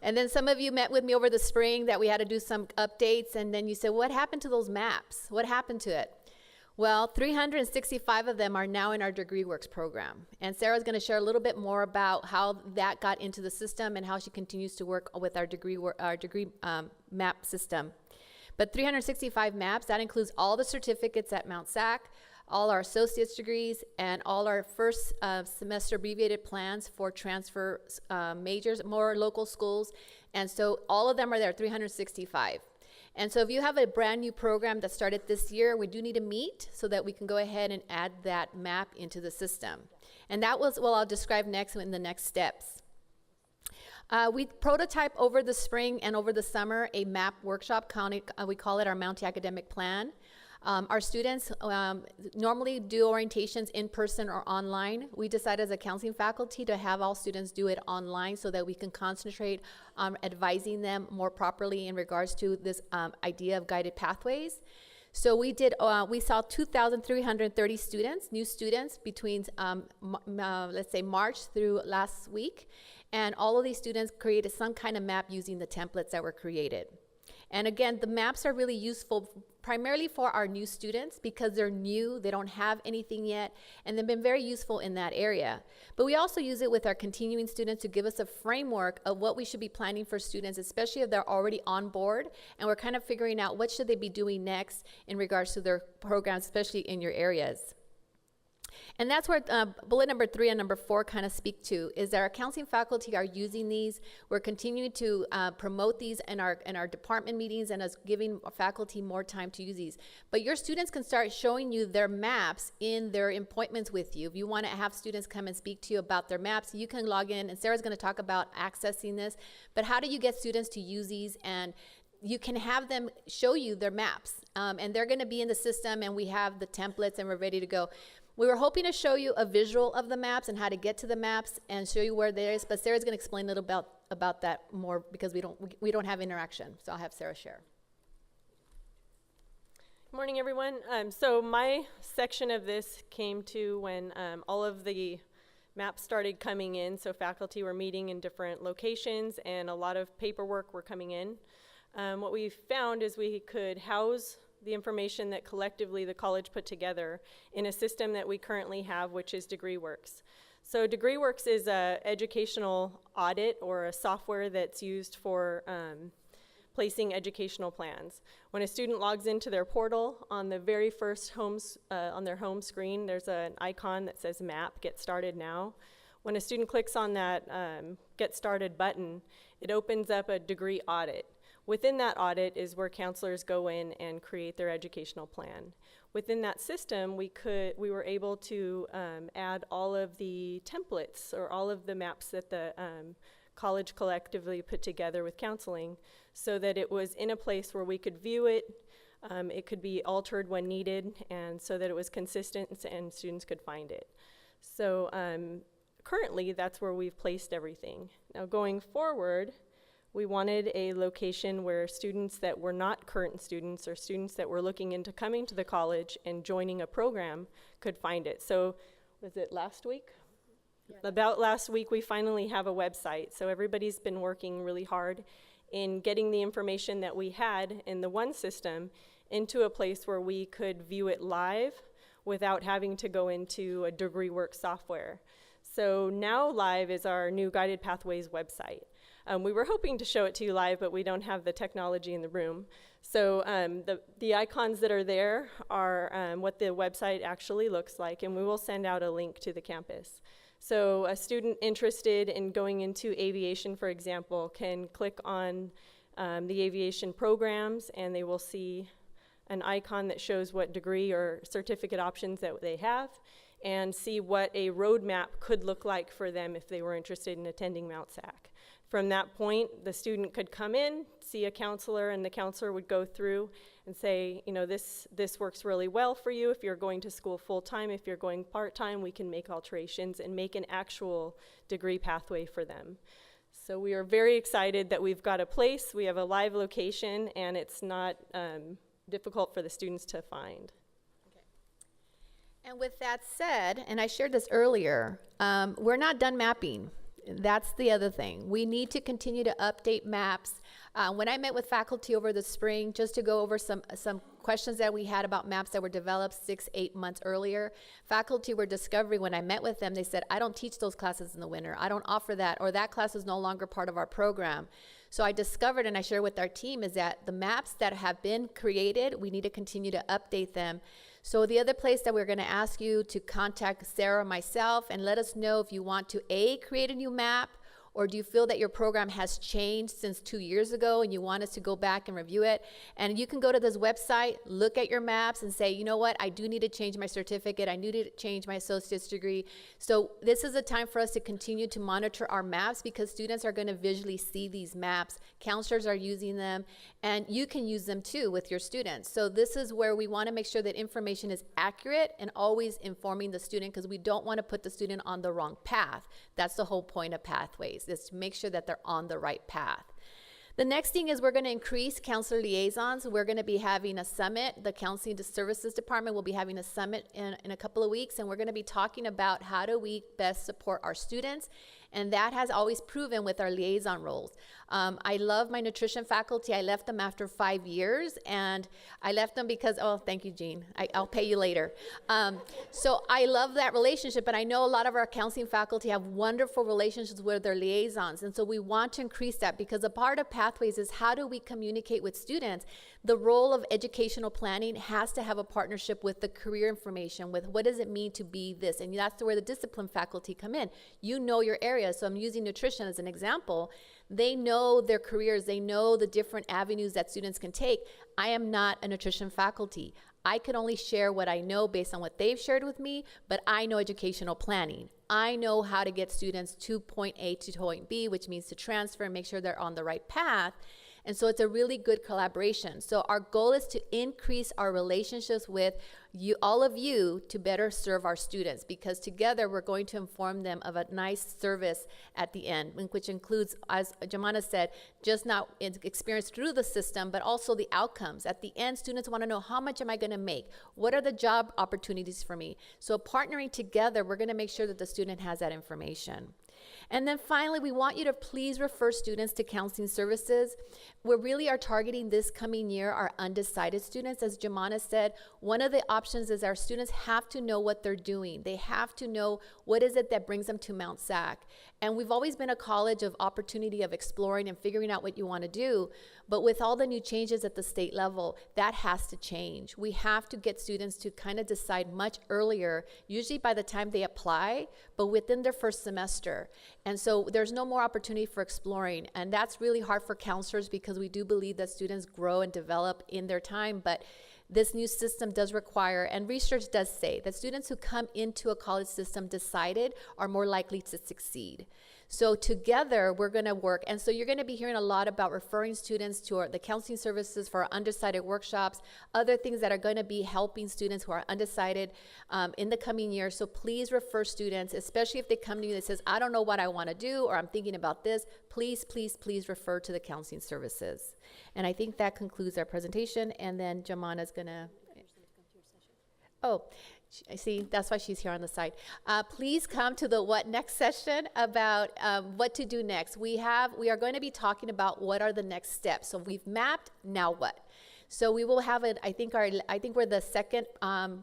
And then some of you met with me over the spring that we had to do some updates, and then you said, what happened to those maps? What happened to it? Well, 365 of them are now in our Degree Works program. And Sarah's going to share a little bit more about how that got into the system and how she continues to work with our degree map system. But 365 maps, that includes all the certificates at Mount SAC, all our associate's degrees, and all our first semester abbreviated plans for transfer majors, more local schools. And so all of them are there, 365. And so if you have a brand new program that started this year, we do need to meet so that we can go ahead and add that map into the system. And that was what I'll describe next in the next steps. We prototyped over the spring and over the summer a map workshop, we call it our Mountie Academic Plan. Our students normally do orientations in person or online. We decided as a counseling faculty to have all students do it online so that we can concentrate on advising them more properly in regards to this idea of guided pathways. So we saw 2,330 students, new students, between, let's say, March through last week. And all of these students created some kind of map using the templates that were created. And again, the maps are really useful primarily for our new students because they're new, they don't have anything yet, and they've been very useful in that area. But we also use it with our continuing students to give us a framework of what we should be planning for students, especially if they're already on board, and we're kind of figuring out what should they be doing next in regards to their programs, especially in your areas. And that's where bullet number 3 and number 4 kind of speak to, is that our counseling faculty are using these. We're continuing to promote these in our department meetings and us giving faculty more time to use these. But your students can start showing you their maps in their appointments with you. If you want to have students come and speak to you about their maps, you can log in, and Sarah's going to talk about accessing this. But how do you get students to use these? And you can have them show you their maps, and they're going to be in the system, and we have the templates, and we're ready to go. We were hoping to show you a visual of the maps and how to get to the maps and show you where there is, but Sarah's going to explain a little about that more because we don't have interaction. So I'll have Sarah share. Good morning, everyone. So my section of this came to when all of the maps started coming in. So faculty were meeting in different locations and a lot of paperwork were coming in. What we found is we could house the information that collectively the college put together in a system that we currently have, which is DegreeWorks. So DegreeWorks is an educational audit or a software that's used for placing educational plans. When a student logs into their portal, on the very first on their home screen, there's an icon that says Map, Get Started Now. When a student clicks on that Get Started button, it opens up a degree audit. Within that audit is where counselors go in and create their educational plan. Within that system, we were able to add all of the templates or all of the maps that the college collectively put together with counseling so that it was in a place where we could view it. It could be altered when needed, and so that it was consistent and students could find it. So currently, that's where we've placed everything. Now going forward, we wanted a location where students that were not current students or students that were looking into coming to the college and joining a program could find it. So was it last week? Yeah. About last week, we finally have a website. So everybody's been working really hard in getting the information that we had in the one system into a place where we could view it live without having to go into a DegreeWorks software. So now live is our new Guided Pathways website. We were hoping to show it to you live, but we don't have the technology in the room. So the icons that are there are what the website actually looks like, and we will send out a link to the campus. So a student interested in going into aviation, for example, can click on the aviation programs, and they will see an icon that shows what degree or certificate options that they have, and see what a roadmap could look like for them if they were interested in attending Mount SAC. From that point, the student could come in, see a counselor, and the counselor would go through and say, you know, this works really well for you if you're going to school full-time. If you're going part-time, we can make alterations and make an actual degree pathway for them. So we are very excited that we've got a place, we have a live location, and it's not difficult for the students to find. And with that said, and I shared this earlier, we're not done mapping. That's the other thing. We need to continue to update maps. When I met with faculty over the spring, just to go over some questions that we had about maps that were developed 6-8 months earlier, faculty were discovering when I met with them, they said, I don't teach those classes in the winter. I don't offer that, or that class is no longer part of our program. So I discovered, and I share with our team, is that the maps that have been created, we need to continue to update them. So the other place that we're going to ask you to contact Sarah or myself and let us know if you want to create a new map, or do you feel that your program has changed since 2 years ago and you want us to go back and review it? And you can go to this website, look at your maps and say, you know what, I do need to change my certificate, I need to change my associate's degree. So this is a time for us to continue to monitor our maps because students are going to visually see these maps. Counselors are using them, and you can use them too with your students. So this is where we want to make sure that information is accurate and always informing the student, because we don't want to put the student on the wrong path. That's the whole point of Pathways, is to make sure that they're on the right path. The next thing is we're going to increase counselor liaisons. We're going to be having a summit. The Counseling Services Department will be having a summit in a couple of weeks, and we're going to be talking about how do we best support our students And that has always proven with our liaison roles. I love my nutrition faculty. I left them after 5 years, and I left them because, oh, thank you, Jean. I'll pay you later. So I love that relationship, and I know a lot of our counseling faculty have wonderful relationships with their liaisons, and so we want to increase that because a part of Pathways is how do we communicate with students. The role of educational planning has to have a partnership with the career information, with what does it mean to be this, and that's where the discipline faculty come in. You know your area, so I'm using nutrition as an example. They know their careers, they know the different avenues that students can take. I am not a nutrition faculty. I can only share what I know based on what they've shared with me, but I know educational planning. I know how to get students to point A to point B, which means to transfer and make sure they're on the right path. And so it's a really good collaboration. So our goal is to increase our relationships with you, all of you, to better serve our students, because together we're going to inform them of a nice service at the end, which includes, as Jemana said, just not experience through the system, but also the outcomes. At the end, students want to know, how much am I going to make? What are the job opportunities for me? So partnering together, we're going to make sure that the student has that information. And then finally, we want you to please refer students to counseling services. We really are targeting this coming year our undecided students. As Jemana said, one of the options is our students have to know what they're doing. They have to know what is it that brings them to Mount SAC. And we've always been a college of opportunity of exploring and figuring out what you want to do. But with all the new changes at the state level, that has to change. We have to get students to kind of decide much earlier, usually by the time they apply, but within their first semester. And so there's no more opportunity for exploring. And that's really hard for counselors because we do believe that students grow and develop in their time. But this new system does require, and research does say, that students who come into a college system decided are more likely to succeed. So together, we're going to work. And so you're going to be hearing a lot about referring students to the counseling services for our undecided workshops, other things that are going to be helping students who are undecided in the coming year. So please refer students, especially if they come to you that says, I don't know what I want to do, or I'm thinking about this. Please, please, please refer to the counseling services. And I think that concludes our presentation. And then Jemana's going to... Oh, I see, that's why she's here on the side. Please come to the What Next session about what to do next. We are going to be talking about what are the next steps. So we've mapped, now what? So we will have it, I think we're the second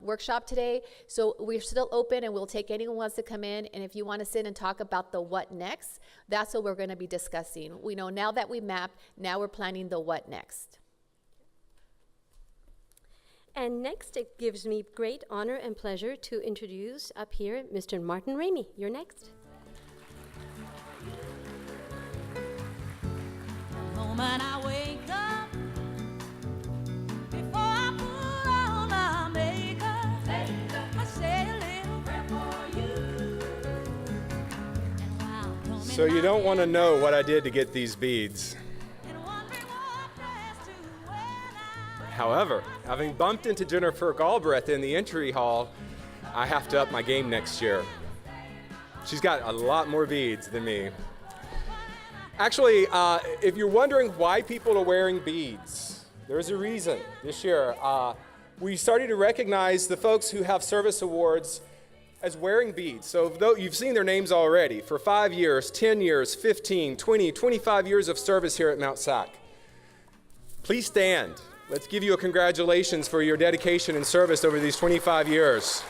workshop today. So we're still open and we'll take anyone who wants to come in. And if you want to sit and talk about the what next, that's what we're going to be discussing. We know now that we mapped, now we're planning the what next. And next, it gives me great honor and pleasure to introduce up here Mr. Martin Ramey. You're next. The moment I wake up, before I put on my makeup, I say a little prayer for you. And while combing So you don't want to know what I did to get these beads. However, having bumped into Jennifer Galbraith in the entry hall, I have to up my game next year. She's got a lot more beads than me. Actually, if you're wondering why people are wearing beads, there's a reason. This year, we started to recognize the folks who have service awards as wearing beads. So though you've seen their names already, for 5 years, 10 years, 15, 20, 25 years of service here at Mount SAC. Please stand. Let's give you a congratulations for your dedication and service over these 25 years.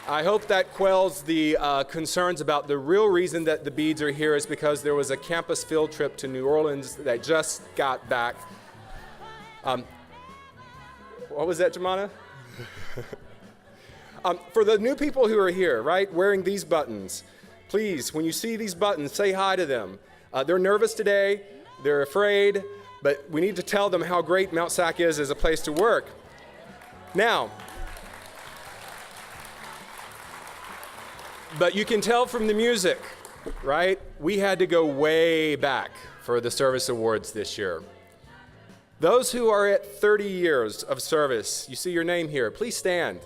I hope that quells the concerns about the real reason that the beads are here is because there was a campus field trip to New Orleans that just got back. What was that, Jemana? For the new people who are here, right, wearing these buttons, please, when you see these buttons, say hi to them. They're nervous today, they're afraid, but we need to tell them how great Mount SAC is as a place to work. Now, but you can tell from the music, right? We had to go way back for the service awards this year. Those who are at 30 years of service, you see your name here, please stand.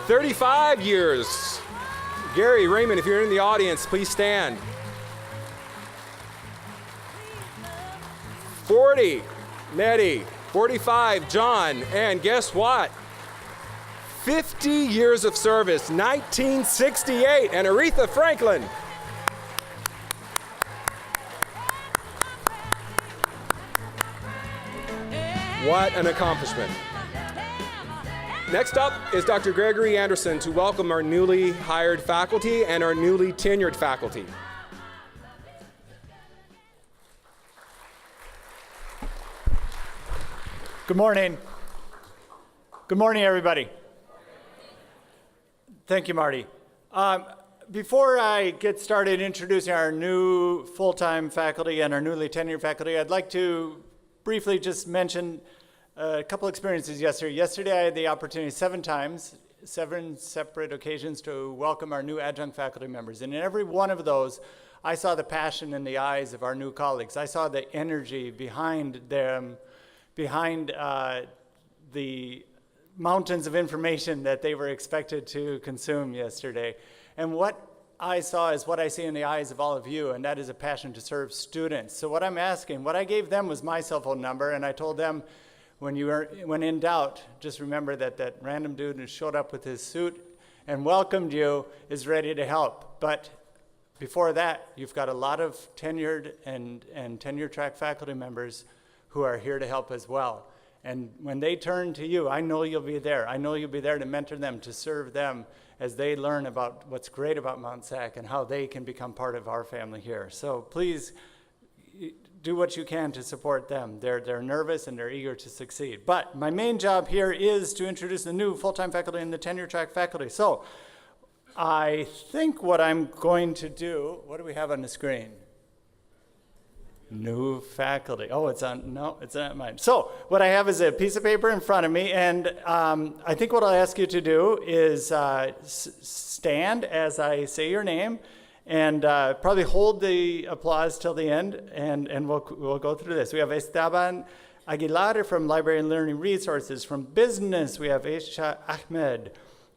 35 years. Gary, Raymond, if you're in the audience, please stand. 40, Nettie. 45, John. And guess what? 50 years of service, 1968, and Aretha Franklin. What an accomplishment. Next up is Dr. Gregory Anderson to welcome our newly hired faculty and our newly tenured faculty. Good morning. Good morning, everybody. Thank you, Marty. Before I get started introducing our new full-time faculty and our newly tenured faculty, I'd like to briefly just mention a couple experiences yesterday. Yesterday, I had the opportunity 7 separate occasions to welcome our new adjunct faculty members. And in every one of those, I saw the passion in the eyes of our new colleagues. I saw the energy behind them, behind the mountains of information that they were expected to consume yesterday. And what I saw is what I see in the eyes of all of you, and that is a passion to serve students. So what I'm asking, what I gave them was my cell phone number, and I told them, when in doubt, just remember that random dude who showed up with his suit and welcomed you is ready to help. But before that, you've got a lot of tenured and tenure track faculty members who are here to help as well. And when they turn to you, I know you'll be there. I know you'll be there to mentor them, to serve them as they learn about what's great about Mount SAC and how they can become part of our family here. So please do what you can to support them. They're nervous and they're eager to succeed. But my main job here is to introduce the new full-time faculty and the tenure track faculty. So I think what I'm going to do, what do we have on the screen? New faculty. Oh, it's on, no, it's not mine. So what I have is a piece of paper in front of me, and I think what I'll ask you to do is stand as I say your name, and probably hold the applause till the end, and we'll go through this. We have Esteban Aguilar from Library and Learning Resources. From Business, we have Aisha Ahmed.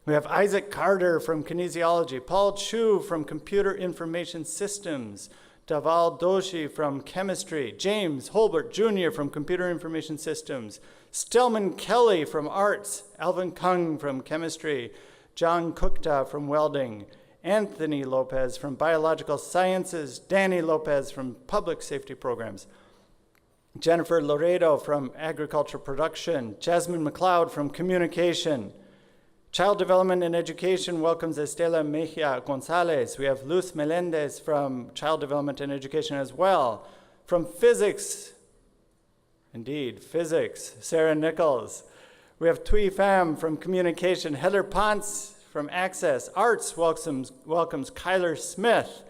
We have Isaac Carter from Kinesiology. Paul Chu from Computer Information Systems. Daval Doshi from Chemistry, James Holbert Jr. from Computer Information Systems, Stelman Kelly from Arts, Alvin Kung from Chemistry, John Kukta from Welding, Anthony Lopez from Biological Sciences, Danny Lopez from Public Safety Programs, Jennifer Loredo from Agriculture Production, Jasmine McLeod from Communication, Child Development and Education welcomes Estela Mejia Gonzalez. We have Luz Melendez from Child Development and Education as well. From Physics, indeed, Physics, Sarah Nichols. We have Tui Pham from Communication. Heather Ponce from Access. Arts welcomes Kyler Smith.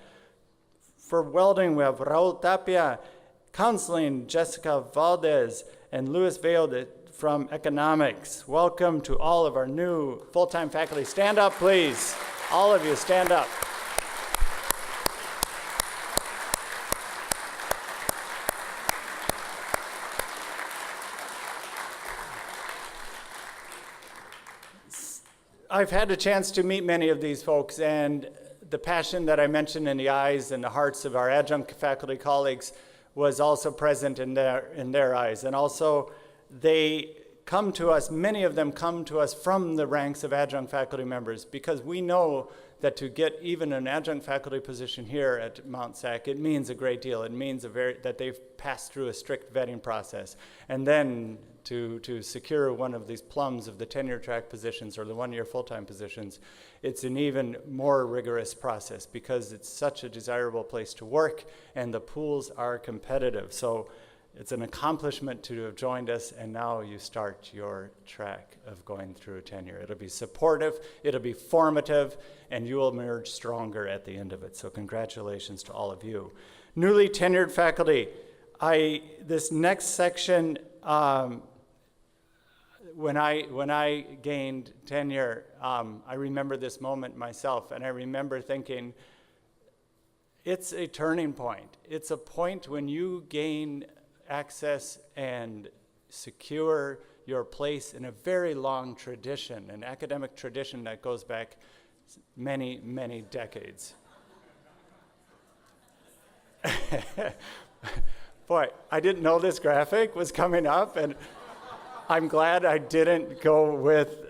For Welding, we have Raul Tapia. Counseling, Jessica Valdez. And Luis Veo from Economics. Welcome to all of our new full-time faculty. Stand up, please. All of you, stand up. I've had a chance to meet many of these folks, and the passion that I mentioned in the eyes and the hearts of our adjunct faculty colleagues was also present in their eyes. And also, they come to us, many of them come to us from the ranks of adjunct faculty members, because we know that to get even an adjunct faculty position here at Mount SAC, it means a great deal. It means that they've passed through a strict vetting process. And then to secure one of these plums of the tenure track positions or the one-year full-time positions, it's an even more rigorous process because it's such a desirable place to work and the pools are competitive. So it's an accomplishment to have joined us, and now you start your track of going through tenure. It'll be supportive, it'll be formative, and you will emerge stronger at the end of it. So congratulations to all of you. Newly tenured faculty, this next section, when I gained tenure, I remember this moment myself, and I remember thinking, it's a turning point. It's a point when you gain access and secure your place in a very long tradition, an academic tradition that goes back many, many decades. Boy, I didn't know this graphic was coming up, and I'm glad I didn't go with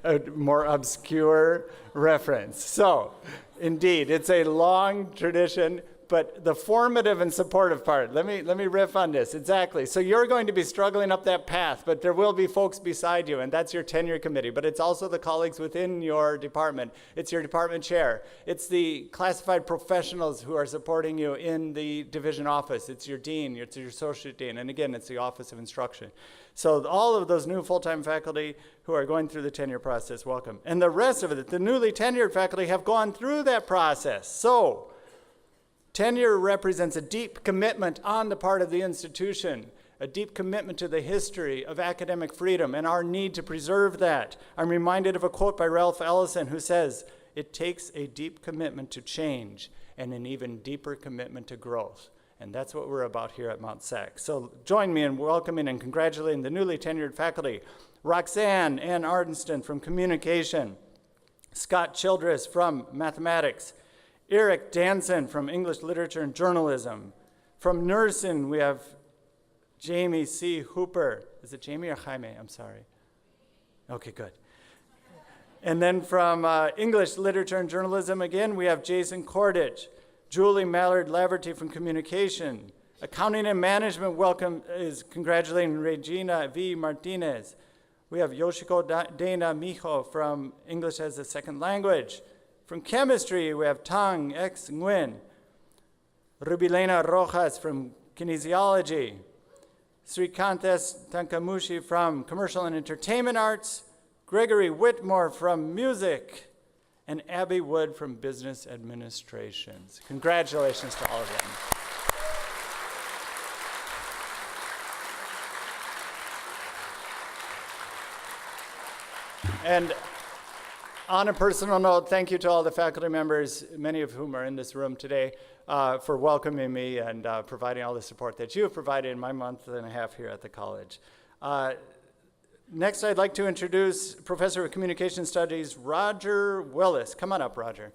a more obscure reference. So, indeed, it's a long tradition, but the formative and supportive part, let me riff on this. Exactly. So you're going to be struggling up that path, but there will be folks beside you, and that's your tenure committee, but it's also the colleagues within your department. It's your department chair. It's the classified professionals who are supporting you in the division office. It's your dean, it's your associate dean, and again, it's the Office of Instruction. So all of those new full-time faculty who are going through the tenure process, welcome. And the rest of it, the newly tenured faculty have gone through that process. So tenure represents a deep commitment on the part of the institution, a deep commitment to the history of academic freedom and our need to preserve that. I'm reminded of a quote by Ralph Ellison who says, "It takes a deep commitment to change and an even deeper commitment to growth." And that's what we're about here at Mount SAC. So join me in welcoming and congratulating the newly tenured faculty. Roxanne Ann Ardenston from Communication, Scott Childress from Mathematics, Eric Danson from English Literature and Journalism. From Nursing, we have Jamie C. Hooper. Is it Jamie or Jaime? I'm sorry. Okay, good. And then from English Literature and Journalism, again, we have Jason Cordich. Julie Mallard-Laverty from Communication. Accounting and Management, welcome, is congratulating Regina V. Martinez. We have Yoshiko Dana Mijo from English as a Second Language. From Chemistry, we have Tang X Nguyen. Rubilena Rojas from Kinesiology. Srikantas Tankamushi from Commercial and Entertainment Arts. Gregory Whitmore from Music. And Abby Wood from Business Administrations. Congratulations to all of them. And on a personal note, thank you to all the faculty members, many of whom are in this room today, for welcoming me and providing all the support that you have provided in my month and a half here at the college. Next, I'd like to introduce Professor of Communication Studies, Roger Willis. Come on up, Roger.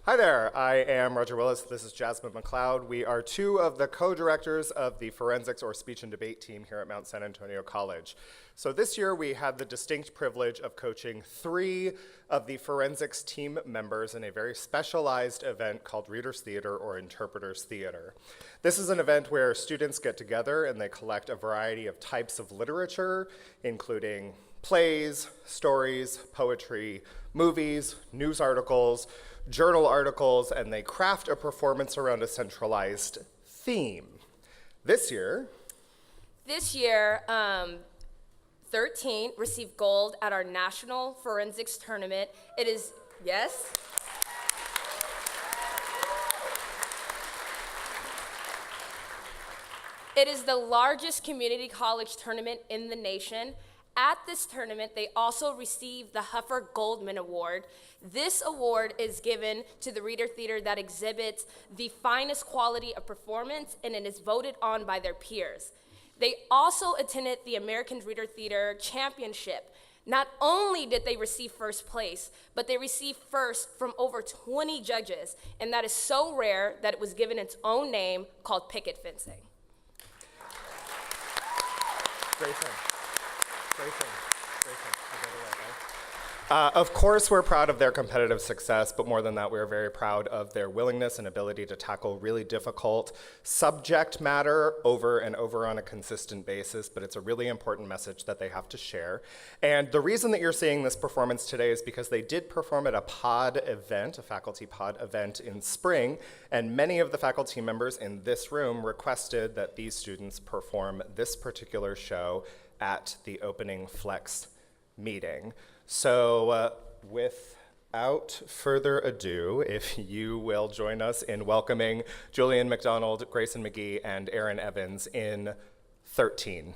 Hi there, I am Roger Willis. This is Jasmine McLeod. We are two of the co-directors of the Forensics or Speech and Debate team here at Mount San Antonio College. So this year we had the distinct privilege of coaching 3 of the forensics team members in a very specialized event called Readers Theater or Interpreters Theater. This is an event where students get together and they collect a variety of types of literature, including plays, stories, poetry, movies, news articles, journal articles, and they craft a performance around a centralized theme. This year, 13 received gold at our National Forensics Tournament. It is, yes? It is the largest community college tournament in the nation. At this tournament, they also received the Huffer Goldman Award. This award is given to the reader theater that exhibits the finest quality of performance, and it is voted on by their peers. They also attended the American Reader Theater Championship. Not only did they receive first place, but they received first from over 20 judges, and that is so rare that it was given its own name called picket fencing. Great thing. Great thing. Great thing. Of course, we're proud of their competitive success, but more than that, we're very proud of their willingness and ability to tackle really difficult subject matter over and over on a consistent basis, but it's a really important message that they have to share. And the reason that you're seeing this performance today is because they did perform at a pod event, a faculty pod event in spring, and many of the faculty members in this room requested that these students perform this particular show at the opening Flex meeting. So without further ado, if you will join us in welcoming Julian McDonald, Grayson McGee, and Aaron Evans in 13.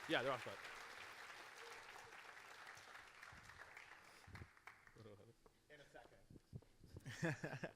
Yeah, they're off that. In a second.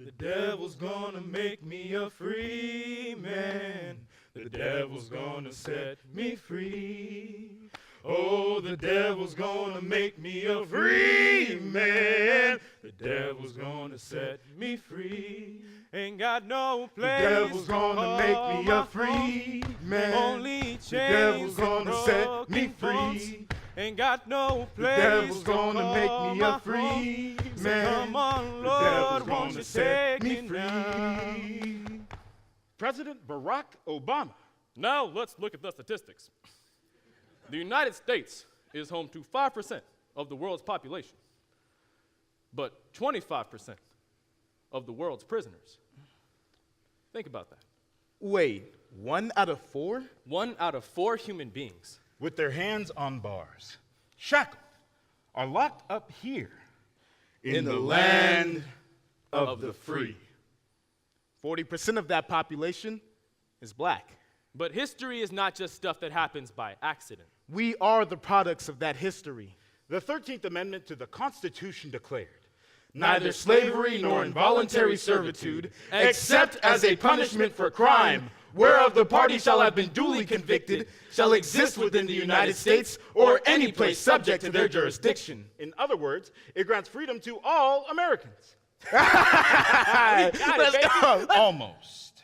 The devil's gonna make me a free man. The devil's gonna set me free. Oh, the devil's gonna make me a free man. The devil's gonna set me free. Ain't got no place. The devil's gonna make me a free man. Only The devil's gonna set me free. Ain't got no place. The devil's gonna make me a free man. Come on, The Lord, devil's won't gonna you set take me me free. now? President Barack Obama. Now let's look at the statistics. The United States is home to 5% of the world's population, but 25% of the world's prisoners. Think about that. Wait, 1 out of 4? 1 out of 4 human beings. With their hands on bars, shackled, are locked up here in the land of the free. 40% of that population is black. But history is not just stuff that happens by accident. We are the products of that history. The 13th Amendment to the Constitution declared, neither slavery nor involuntary servitude, except as a punishment for crime, whereof the party shall have been duly convicted, shall exist within the United States or any place subject to their jurisdiction. In other words, it grants freedom to all Americans. Let's go. Almost.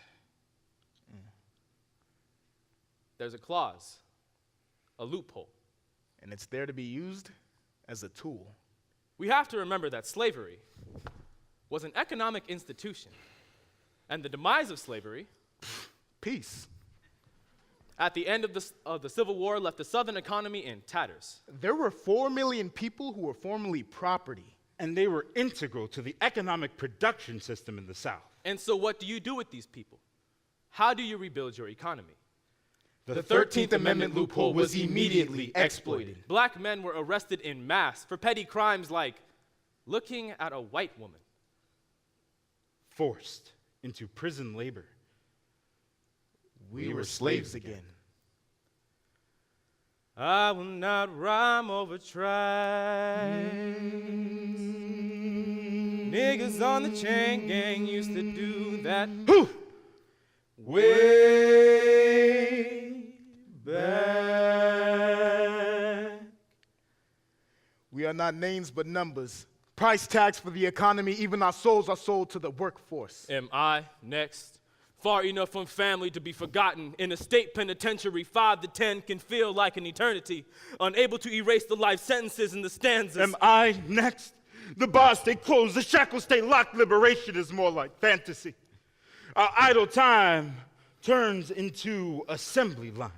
There's a clause, a loophole. And it's there to be used as a tool. We have to remember that slavery was an economic institution, and the demise of slavery, peace, at the end of the Civil War left the Southern economy in tatters. There were 4 million people who were formerly property, and they were integral to the economic production system in the South. And so what do you do with these people? How do you rebuild your economy? The 13th Amendment loophole was immediately exploited. Black men were arrested in mass for petty crimes like looking at a white woman. Forced into prison labor. We were slaves again. I will not rhyme over tracks. Niggas on the chain gang used to do that. Way back. We are not names but numbers. Price tags for the economy, even our souls are sold to the workforce. Am I next? Far enough from family to be forgotten. In a state penitentiary, 5 to 10 can feel like an eternity. Unable to erase the life sentences in the stanzas. Am I next? The bars stay closed, the shackles stay locked. Liberation is more like fantasy. Our idle time turns into assembly lines.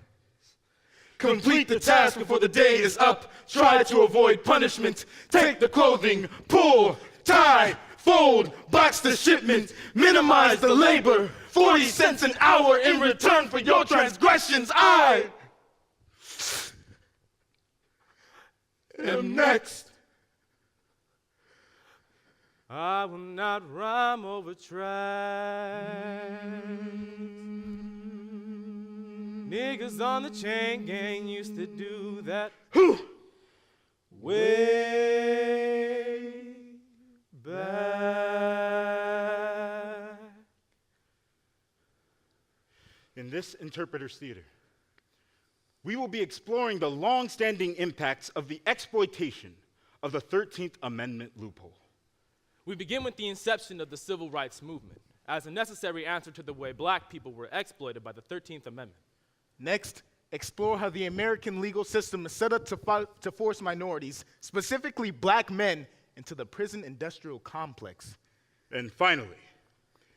Complete the task before the day is up. Try to avoid punishment. Take the clothing, pull, tie, fold, box the shipment, minimize the labor. 40 cents an hour in return for your transgressions. I am next. I will not rhyme over tracks. Niggas on the chain gang used to do that. Way back. In this interpreter's theater, we will be exploring the long-standing impacts of the exploitation of the 13th Amendment loophole. We begin with the inception of the civil rights movement as a necessary answer to the way black people were exploited by the 13th Amendment. Next, explore how the American legal system is set up to force minorities, specifically black men, into the prison industrial complex. And finally,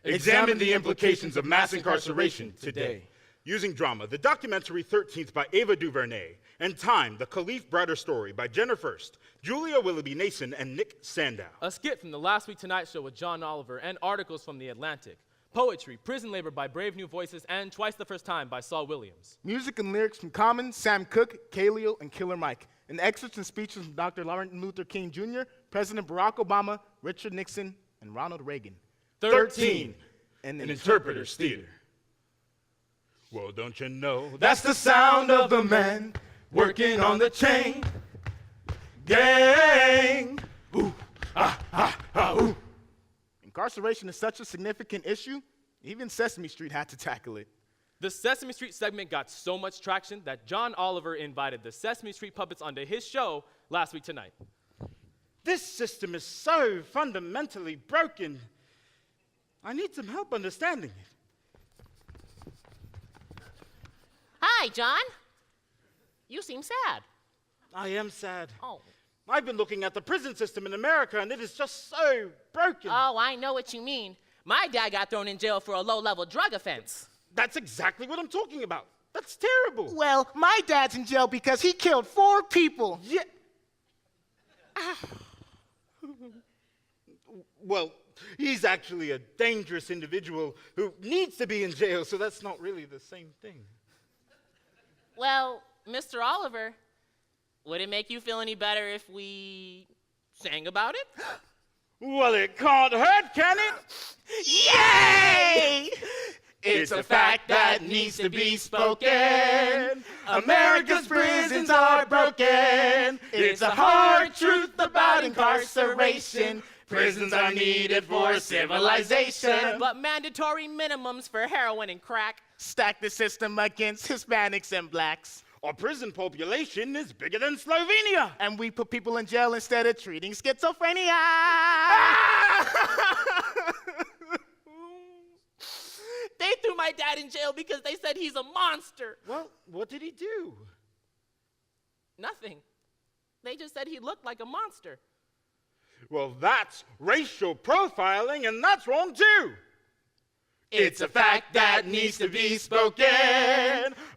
examine the implications of mass incarceration today. Using drama, the documentary 13th by Ava DuVernay, and Time, the Khalif Browder story by Jenna First, Julia Willoughby Nason, and Nick Sandow. A skit from the Last Week Tonight Show with John Oliver and articles from The Atlantic. Poetry, Prison Labor by Brave New Voices, and Twice the First Time by Saul Williams. Music and lyrics from Common, Sam Cooke, Kaleo, and Killer Mike. And excerpts and speeches from Dr. Martin Luther King Jr., President Barack Obama, Richard Nixon, and Ronald Reagan. 13. An interpreter's theater. Well, don't you know that's the sound of the man working on the chain gang. Ooh, ah, ah, ah, ooh. Incarcerated. incarceration is such a significant issue, even Sesame Street had to tackle it. The Sesame Street segment got so much traction that John Oliver invited the Sesame Street puppets onto his show last week tonight. This system is so fundamentally broken. I need some help understanding it. Hi, John. You seem sad. I am sad. Oh. I've been looking at the prison system in America, and it is just so broken. Oh, I know what you mean. My dad got thrown in jail for a low-level drug offense. That's exactly what I'm talking about. That's terrible. Well, my dad's in jail because he killed 4 people. Yeah. Well, he's actually a dangerous individual who needs to be in jail, so that's not really the same thing. Well, Mr. Oliver, would it make you feel any better if we sang about it? Well, it can't hurt, can it? Yay! It's a fact that needs to be spoken. America's prisons are broken. It's a hard truth about incarceration. Prisons are needed for civilization. But mandatory minimums for heroin and crack Stack the system against Hispanics and blacks. Our prison population is bigger than Slovenia. And we put people in jail instead of treating schizophrenia. They threw my dad in jail because they said he's a monster. Well, what did he do? Nothing. They just said he looked like a monster. Well, that's racial profiling, and that's wrong too. It's a fact that needs to be spoken.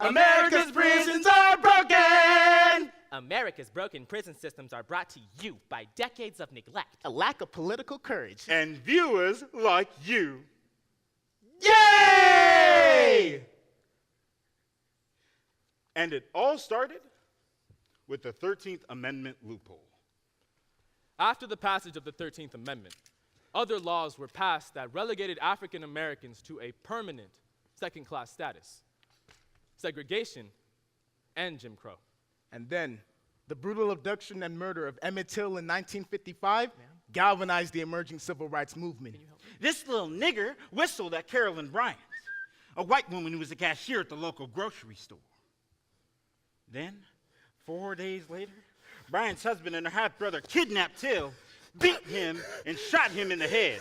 America's prisons are broken. America's broken prison systems are brought to you by decades of neglect, A lack of political courage. And viewers like you. Yay! And it all started with the 13th Amendment loophole. After the passage of the 13th Amendment, other laws were passed that relegated African Americans to a permanent second-class status, segregation, and Jim Crow. And then, the brutal abduction and murder of Emmett Till in 1955 galvanized the emerging civil rights movement. This little nigger whistled at Carolyn Bryant, a white woman who was a cashier at the local grocery store. Then, 4 days later, Bryant's husband and her half-brother kidnapped Till, beat him, and shot him in the head.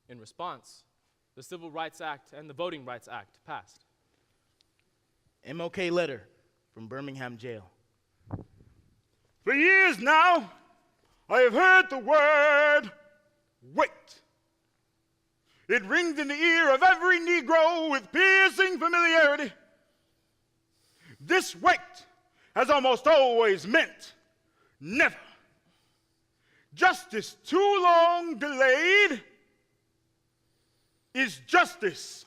In response, the Civil Rights Act and the Voting Rights Act passed. MLK letter from Birmingham jail. For years now, I have heard the word wait. It rings in the ear of every Negro with piercing familiarity. This wait has almost always meant never. Justice too long delayed is justice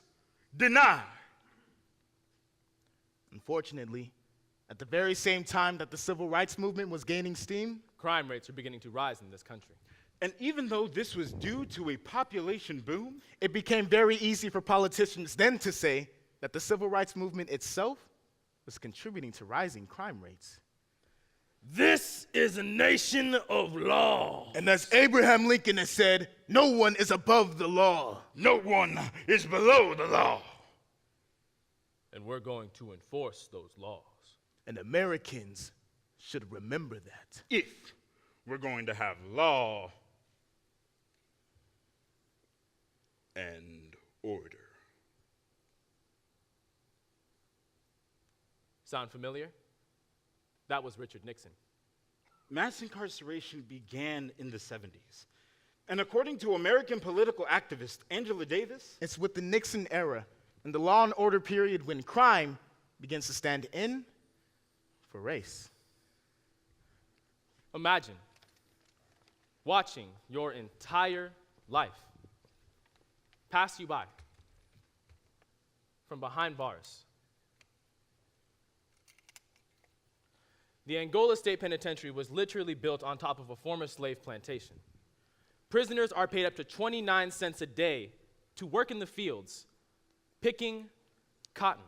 denied. Unfortunately, at the very same time that the civil rights movement was gaining steam, crime rates are beginning to rise in this country. And even though this was due to a population boom, it became very easy for politicians then to say that the civil rights movement itself was contributing to rising crime rates. This is a nation of law. And as Abraham Lincoln has said, no one is above the law. No one is below the law. And we're going to enforce those laws. And Americans should remember that. If we're going to have law and order. Sound familiar? That was Richard Nixon. Mass incarceration began in the 70s. And according to American political activist Angela Davis, it's with the Nixon era and the law and order period when crime begins to stand in for race. Imagine watching your entire life pass you by from behind bars. The Angola State Penitentiary was literally built on top of a former slave plantation. Prisoners are paid up to 29 cents a day to work in the fields, picking cotton.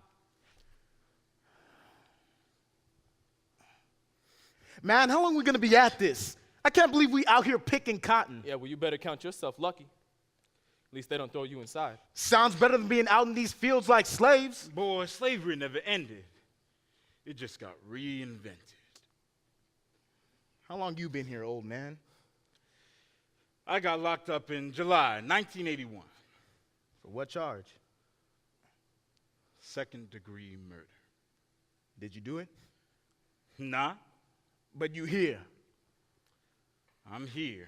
Man, how long are we gonna be at this? I can't believe we out here picking cotton. Yeah, well, you better count yourself lucky. At least they don't throw you inside. Sounds better than being out in these fields like slaves. Boy, slavery never ended. It just got reinvented. How long you been here, old man? I got locked up in July 1981. For what charge? Second-degree murder. Did you do it? Nah. But you here. I'm here.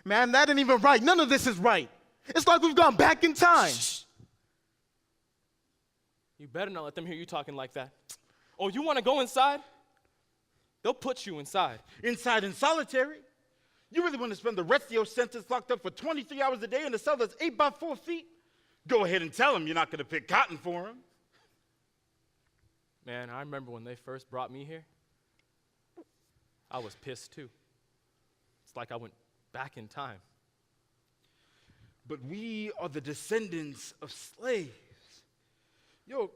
Man, that ain't even right. None of this is right. It's like we've gone back in time. Shh. You better not let them hear you talking like that. Oh, you want to go inside? They'll put you inside. Inside in solitary? You really want to spend the rest of your sentence locked up for 23 hours a day in a cell that's 8 by 4 feet? Go ahead and tell them you're not going to pick cotton for them. Man, I remember when they first brought me here. I was pissed too. It's like I went back in time. But we are the descendants of slaves. Your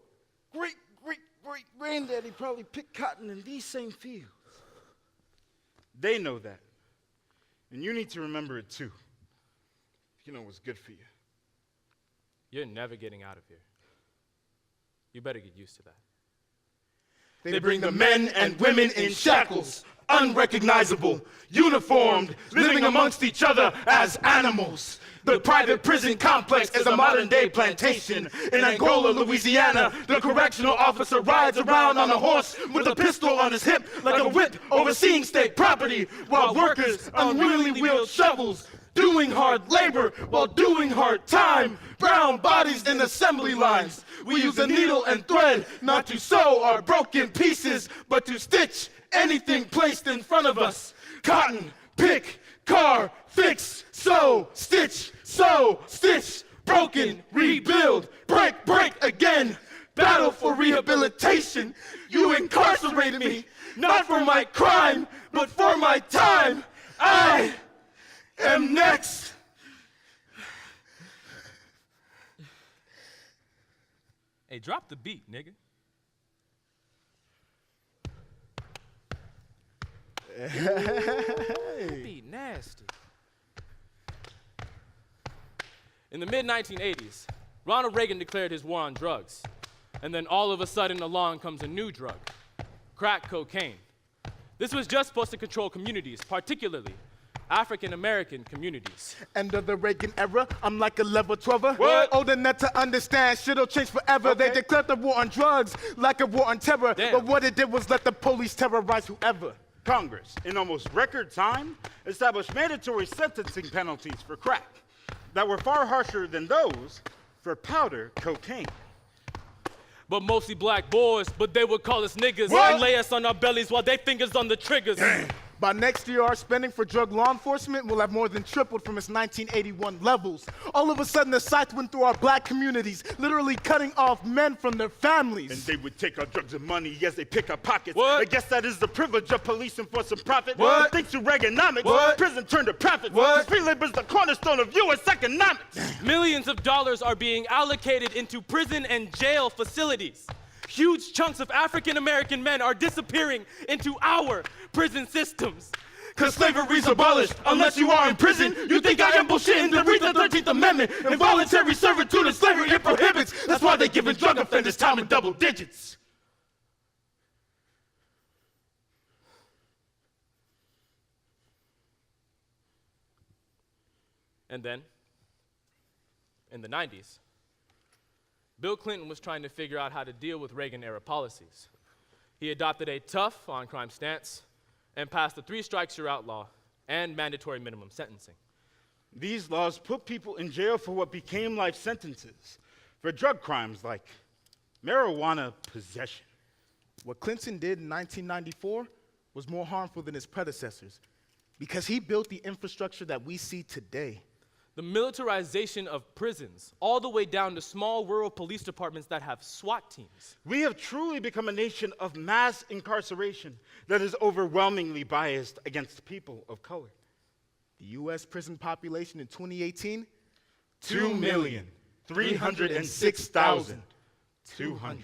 great-great-great-granddaddy probably picked cotton in these same fields. They know that. And you need to remember it too. You know what's good for you. You're never getting out of here. You better get used to that. They bring the men and women in shackles, unrecognizable, uniformed, living amongst each other as animals. The private prison complex is a modern-day plantation. In Angola, Louisiana, the correctional officer rides around on a horse with a pistol on his hip like a whip overseeing state property, while workers unwillingly wield shovels, doing hard labor while doing hard time. Brown bodies in assembly lines. We use a needle and thread not to sew our broken pieces, but to stitch anything placed in front of us. Cotton, pick, car, fix, sew, stitch, broken, rebuild, break, break again. Battle for rehabilitation. You incarcerated me, not for my crime, but for my time. I am next. Hey, drop the beat, nigga. That beat nasty. In the mid-1980s, Ronald Reagan declared his war on drugs. And then all of a sudden along comes a new drug, crack cocaine. This was just supposed to control communities, particularly African-American communities. End of the Reagan era, I'm like a level 12er. What? Old enough to understand, shit'll change forever. Okay. They declared the war on drugs like a war on terror. Damn. But what it did was let the police terrorize whoever. Congress, in almost record time, established mandatory sentencing penalties for crack that were far harsher than those for powder cocaine. But mostly black boys, but they would call us niggas What? and lay us on our bellies while they fingers on the triggers. By next year, our spending for drug law enforcement will have more than tripled from its 1981 levels. All of a sudden, the scythe went through our black communities, literally cutting off men from their families. And they would take our drugs and money as they pick our pockets. What? I guess that is the privilege of policing for some profit. What? But thanks to Reaganomics, What? prison turned to profit. What? Free labor is the cornerstone of U.S. economics. Millions of dollars are being allocated into prison and jail facilities. Huge chunks of African-American men are disappearing into our prison systems. Cause slavery's abolished unless you are in prison. You think I am bullshitting to read the 13th Amendment. Involuntary servitude and slavery it prohibits. That's why they're giving drug offenders time in double digits. And then, in the 90s, Bill Clinton was trying to figure out how to deal with Reagan-era policies. He adopted a tough on-crime stance and passed the 3 strikes you're out law and mandatory minimum sentencing. These laws put people in jail for what became life sentences for drug crimes like marijuana possession. What Clinton did in 1994 was more harmful than his predecessors because he built the infrastructure that we see today. The militarization of prisons, all the way down to small rural police departments that have SWAT teams. We have truly become a nation of mass incarceration that is overwhelmingly biased against people of color. The U.S. prison population in 2018, 2,306,200.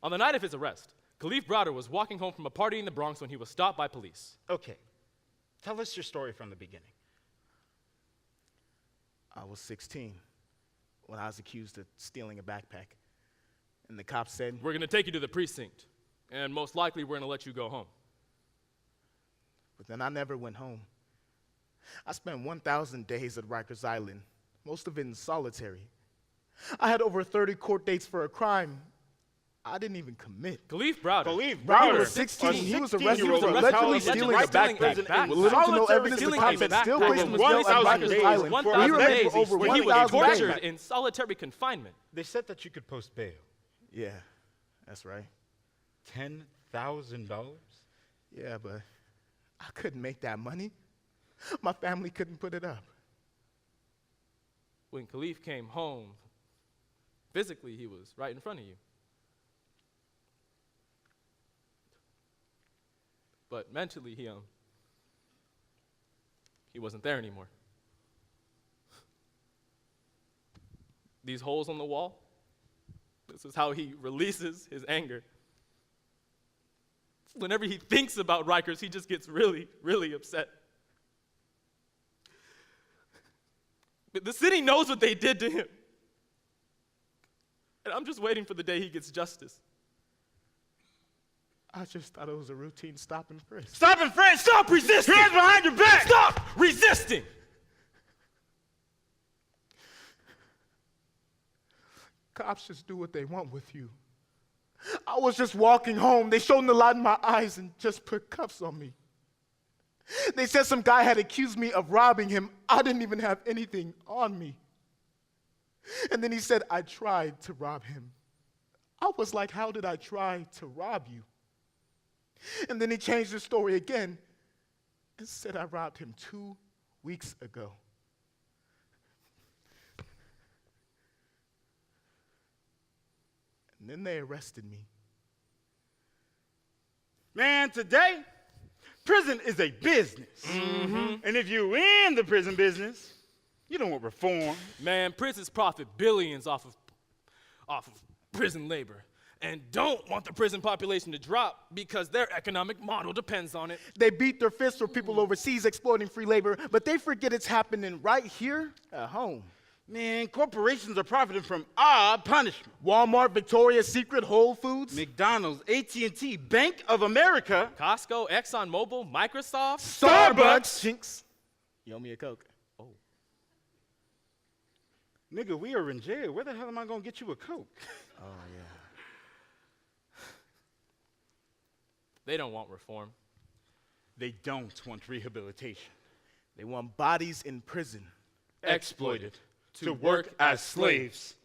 On the night of his arrest, Khalif Browder was walking home from a party in the Bronx when he was stopped by police. Okay, Tell us your story from the beginning. I was 16 when I was accused of stealing a backpack. And the cops said, We're going to take you to the precinct, and most likely we're going to let you go home. but then I never went home. I spent 1,000 days at Rikers Island, most of it in solitary. I had over 30 court dates for a crime I didn't even commit. Khalif Browder. Khalif Browder Browder was 16. He was arrested He was for arrested allegedly for stealing a backpack. With little to no evidence, the cops had still placed him in jail at Rikers Island. He remained for over where he was 1,000 tortured days. in solitary confinement. They said that you could post bail. Yeah, that's right. $10,000? Yeah, but I couldn't make that money. My family couldn't put it up. When Khalif came home, physically he was right in front of you. But mentally he wasn't there anymore. These holes on the wall, this is how he releases his anger. Whenever he thinks about Rikers, he just gets really, really upset. But the city knows what they did to him. And I'm just waiting for the day he gets justice. I just thought it was a routine stop and frisk. Stop and frisk! Stop resisting! Hands behind your back! Stop resisting! Cops just do what they want with you. I was just walking home. They shone the light in my eyes and just put cuffs on me. They said some guy had accused me of robbing him. I didn't even have anything on me. And then he said I tried to rob him. I was like, how did I try to rob you? And then he changed the story again and said I robbed him 2 weeks ago. And then they arrested me. Man, today, prison is a business. Mm-hmm. And if you're in the prison business, you don't want reform. Man, prisons profit billions off of prison labor and don't want the prison population to drop because their economic model depends on it. They beat their fists for people overseas exploiting free labor, but they forget it's happening right here at home. Man, corporations are profiting from our punishment. Walmart, Victoria's Secret, Whole Foods, McDonald's, AT&T, Bank of America, Costco, ExxonMobil, Microsoft, Starbucks. Jinx, you owe me a Coke. Oh. Nigga, we are in jail. Where the hell am I going to get you a Coke? Oh, yeah. They don't want reform. They don't want rehabilitation. They want bodies in prison. Exploited to work as slaves.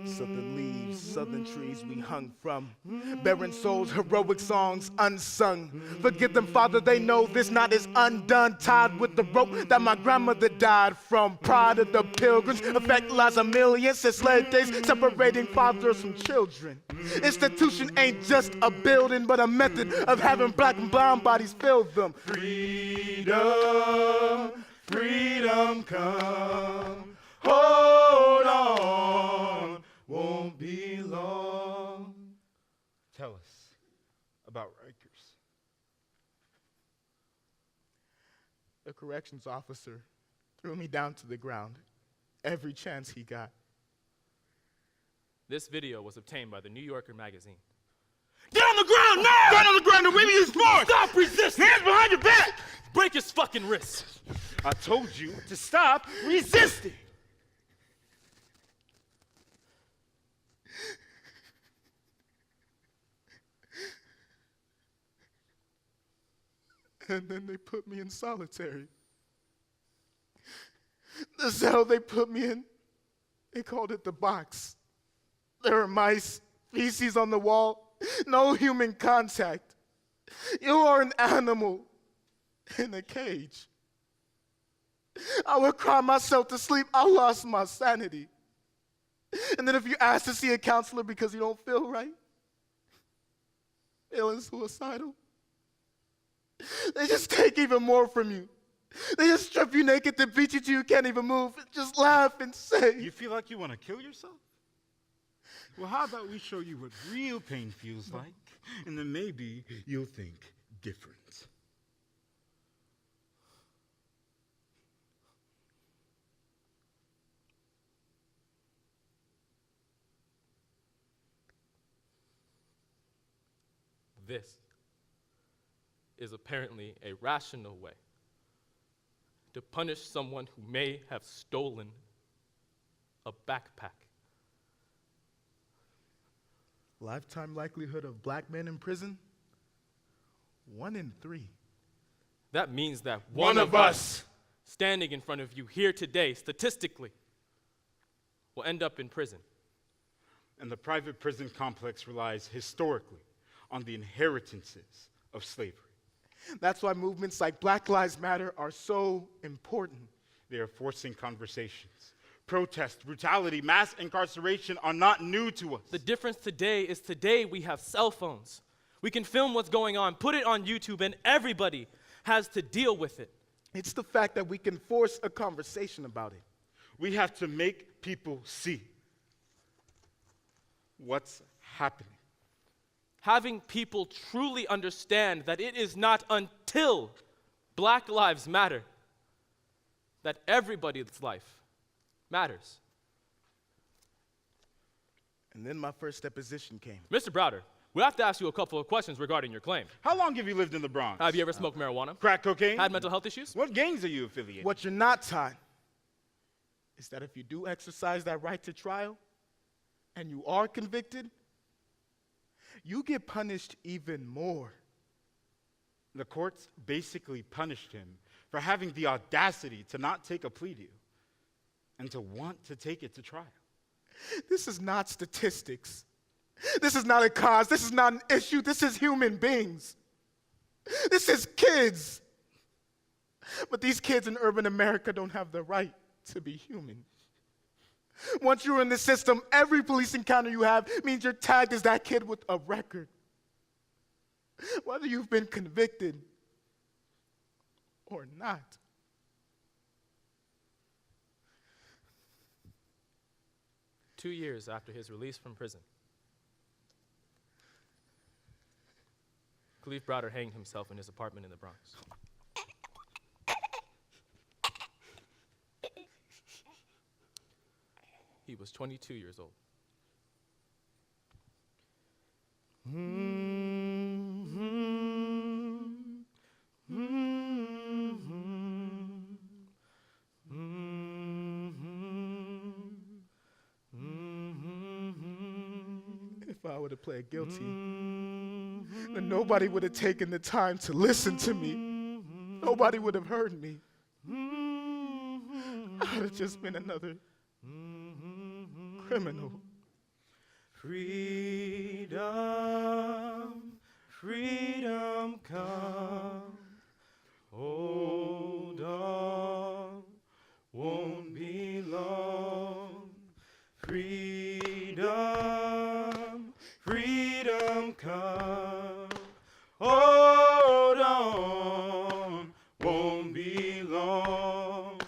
Southern leaves, southern trees we hung from. Barren souls, heroic songs unsung. Forgive them, Father, they know this knot is undone. Tied with the rope that my grandmother died from. Pride of the pilgrims, affect lives of millions. Since slave days, separating fathers from children. Institution ain't just a building, but a method of having black and brown bodies fill them. Freedom, freedom come. Hold on, won't be long. Tell us about Rikers. The corrections officer threw me down to the ground every chance he got. This video was obtained by the New Yorker magazine. Get on the ground now! Get on the ground and wave your sport! Stop resisting! Hands behind your back! Break his fucking wrists! I told you to stop resisting! And then they put me in solitary. The cell they put me in, they called it the box. There were mice, feces on the wall, no human contact. You are an animal in a cage. I would cry myself to sleep. I lost my sanity. And then if you ask to see a counselor because you don't feel right, feeling suicidal, They just take even more from you. They just strip you naked to beat you till you can't even move. Just laugh and say. You feel like you want to kill yourself? Well, how about we show you what real pain feels like, and then maybe you'll think different. This is apparently a rational way to punish someone who may have stolen a backpack. Lifetime likelihood of black men in prison? 1 in 3. That means that one of us standing in front of you here today, statistically, will end up in prison. And the private prison complex relies historically on the inheritances of slavery. That's why movements like Black Lives Matter are so important. They are forcing conversations. Protest, brutality, mass incarceration are not new to us. The difference today is today we have cell phones. We can film what's going on, put it on YouTube, and everybody has to deal with it. It's the fact that we can force a conversation about it. We have to make people see what's happening. Having people truly understand that it is not until Black Lives Matter that everybody's life matters. And then my first deposition came. Mr. Browder, we have to ask you a couple of questions regarding your claim. How long have you lived in the Bronx? Have you ever smoked marijuana? Crack cocaine? Had mental health issues? What gangs are you affiliated? What you're not taught is that if you do exercise that right to trial and you are convicted, you get punished even more. The courts basically punished him for having the audacity to not take a plea deal and to want to take it to trial. This is not statistics. This is not a cause. This is not an issue. This is human beings. This is kids. But these kids in urban America don't have the right to be human. Once you're in the system, every police encounter you have means you're tagged as that kid with a record. Whether you've been convicted or not. Two years after his release from prison, Khalif Browder hanged himself in his apartment in the Bronx. He was 22 years old. If I would have played guilty, then nobody would have taken the time to listen to me. Nobody would have heard me. I would have just been another criminal. Freedom, freedom come. Hold on, won't be long. Freedom, freedom come. Hold on, won't be long.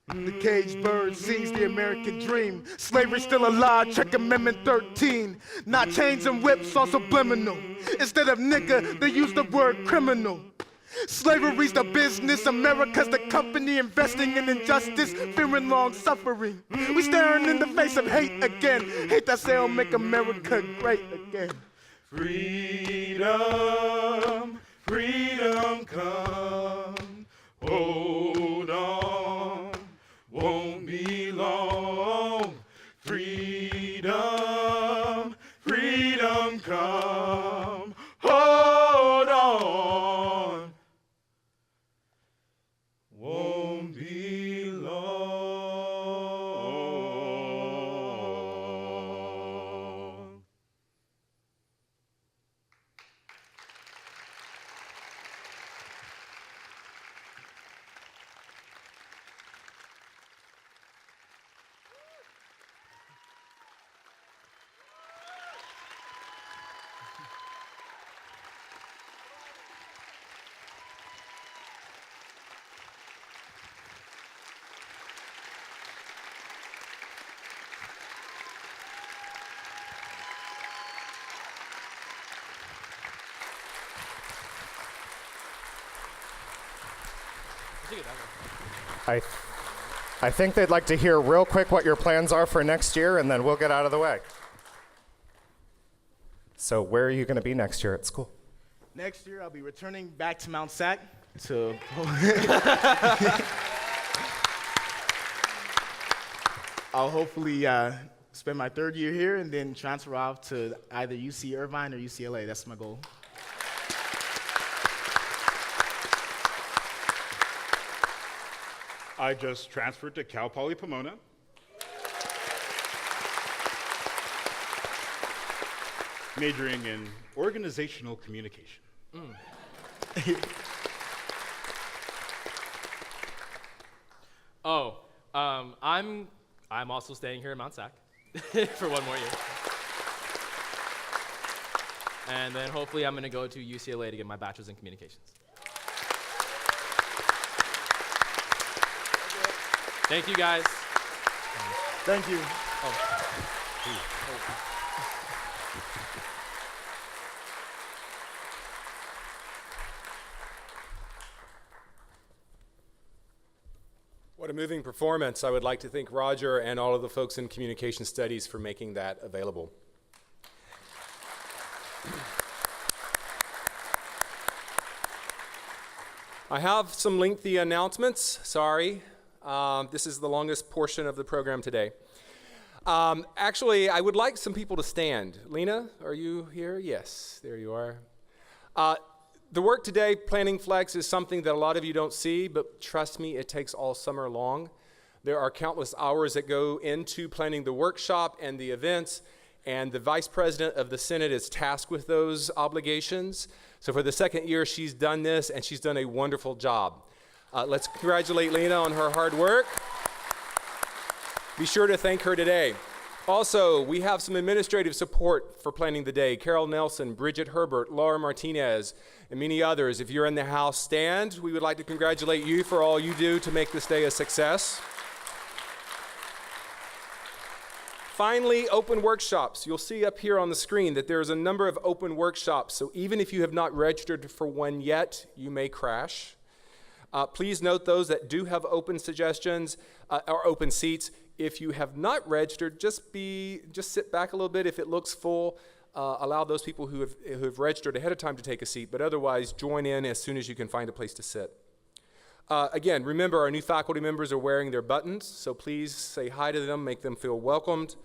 The caged bird sings the American dream. Slavery's still alive, check Amendment 13. Not chains and whips, all subliminal. Instead of nigga, they use the word criminal. Slavery's the business, America's the company, investing in injustice, fearing long suffering. We staring in the face of hate again. Hate that say will make America great again. Freedom, freedom come. Hold on, won't be long. Freedom, freedom come. Hold on, won't be long. I think they'd like to hear real quick what your plans are for next year, and then we'll get out of the way. So where are you going to be next year at school? Next year, I'll be returning back to Mount Sac to. I'll hopefully spend my third year here and then transfer off to either UC Irvine or UCLA. That's my goal. I just transferred to Cal Poly Pomona. Majoring in organizational communication. I'm also staying here in Mount Sac for one more year. And then hopefully I'm going to go to UCLA to get my bachelor's in communications. Thank you, guys. Thank you. What a moving performance. I would like to thank Roger and all of the folks in communication studies for making that available. I have some lengthy announcements. Sorry. This is the longest portion of the program today. Actually, I would like some people to stand. Lena, are you here? Yes, there you are. The work today, Planning Flex, is something that a lot of you don't see, but trust me, it takes all summer long. There are countless hours that go into planning the workshop and the events, and the Vice President of the Senate is tasked with those obligations. So for the second year, she's done this, and she's done a wonderful job. Let's congratulate Lena on her hard work. Be sure to thank her today. Also, we have some administrative support for planning the day. Carol Nelson, Bridget Herbert, Laura Martinez, and many others. If you're in the house, stand. We would like to congratulate you for all you do to make this day a success. Finally, open workshops. You'll see up here on the screen that there's a number of open workshops. So even if you have not registered for one yet, you may crash. Please note those that do have open suggestions or open seats. If you have not registered, just sit back a little bit. If it looks full, allow those people who have registered ahead of time to take a seat, but otherwise join in as soon as you can find a place to sit. Again, remember our new faculty members are wearing their buttons, so please say hi to them, make them feel welcomed.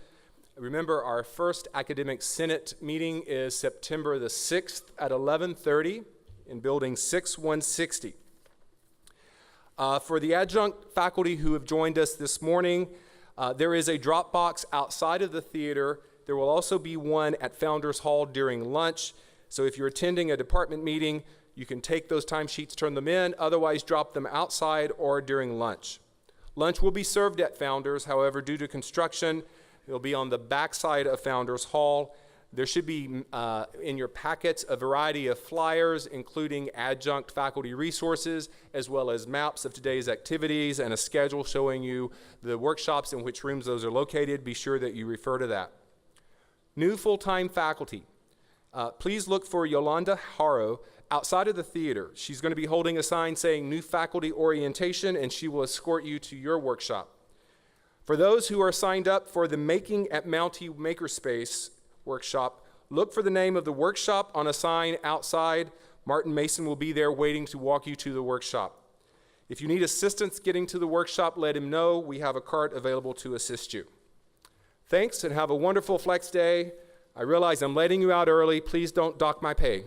Remember our first Academic Senate meeting is September the 6th at 11:30 in building 6160. For the adjunct faculty who have joined us this morning, there is a drop box outside of the theater. There will also be one at Founders Hall during lunch. So if you're attending a department meeting, you can take those timesheets, turn them in, otherwise drop them outside or during lunch. Lunch will be served at Founders. However, due to construction, it'll be on the backside of Founders Hall. There should be in your packets a variety of flyers, including adjunct faculty resources, as well as maps of today's activities and a schedule showing you the workshops in which rooms those are located. Be sure that you refer to that. New full-time faculty. Please look for Yolanda Haro outside of the theater. She's going to be holding a sign saying new faculty orientation, and she will escort you to your workshop. For those who are signed up for the Making at Mountie Makerspace workshop, look for the name of the workshop on a sign outside. Martin Mason will be there waiting to walk you to the workshop. If you need assistance getting to the workshop, let him know. We have a cart available to assist you. Thanks, and have a wonderful Flex Day. I realize I'm letting you out early. Please don't dock my pay.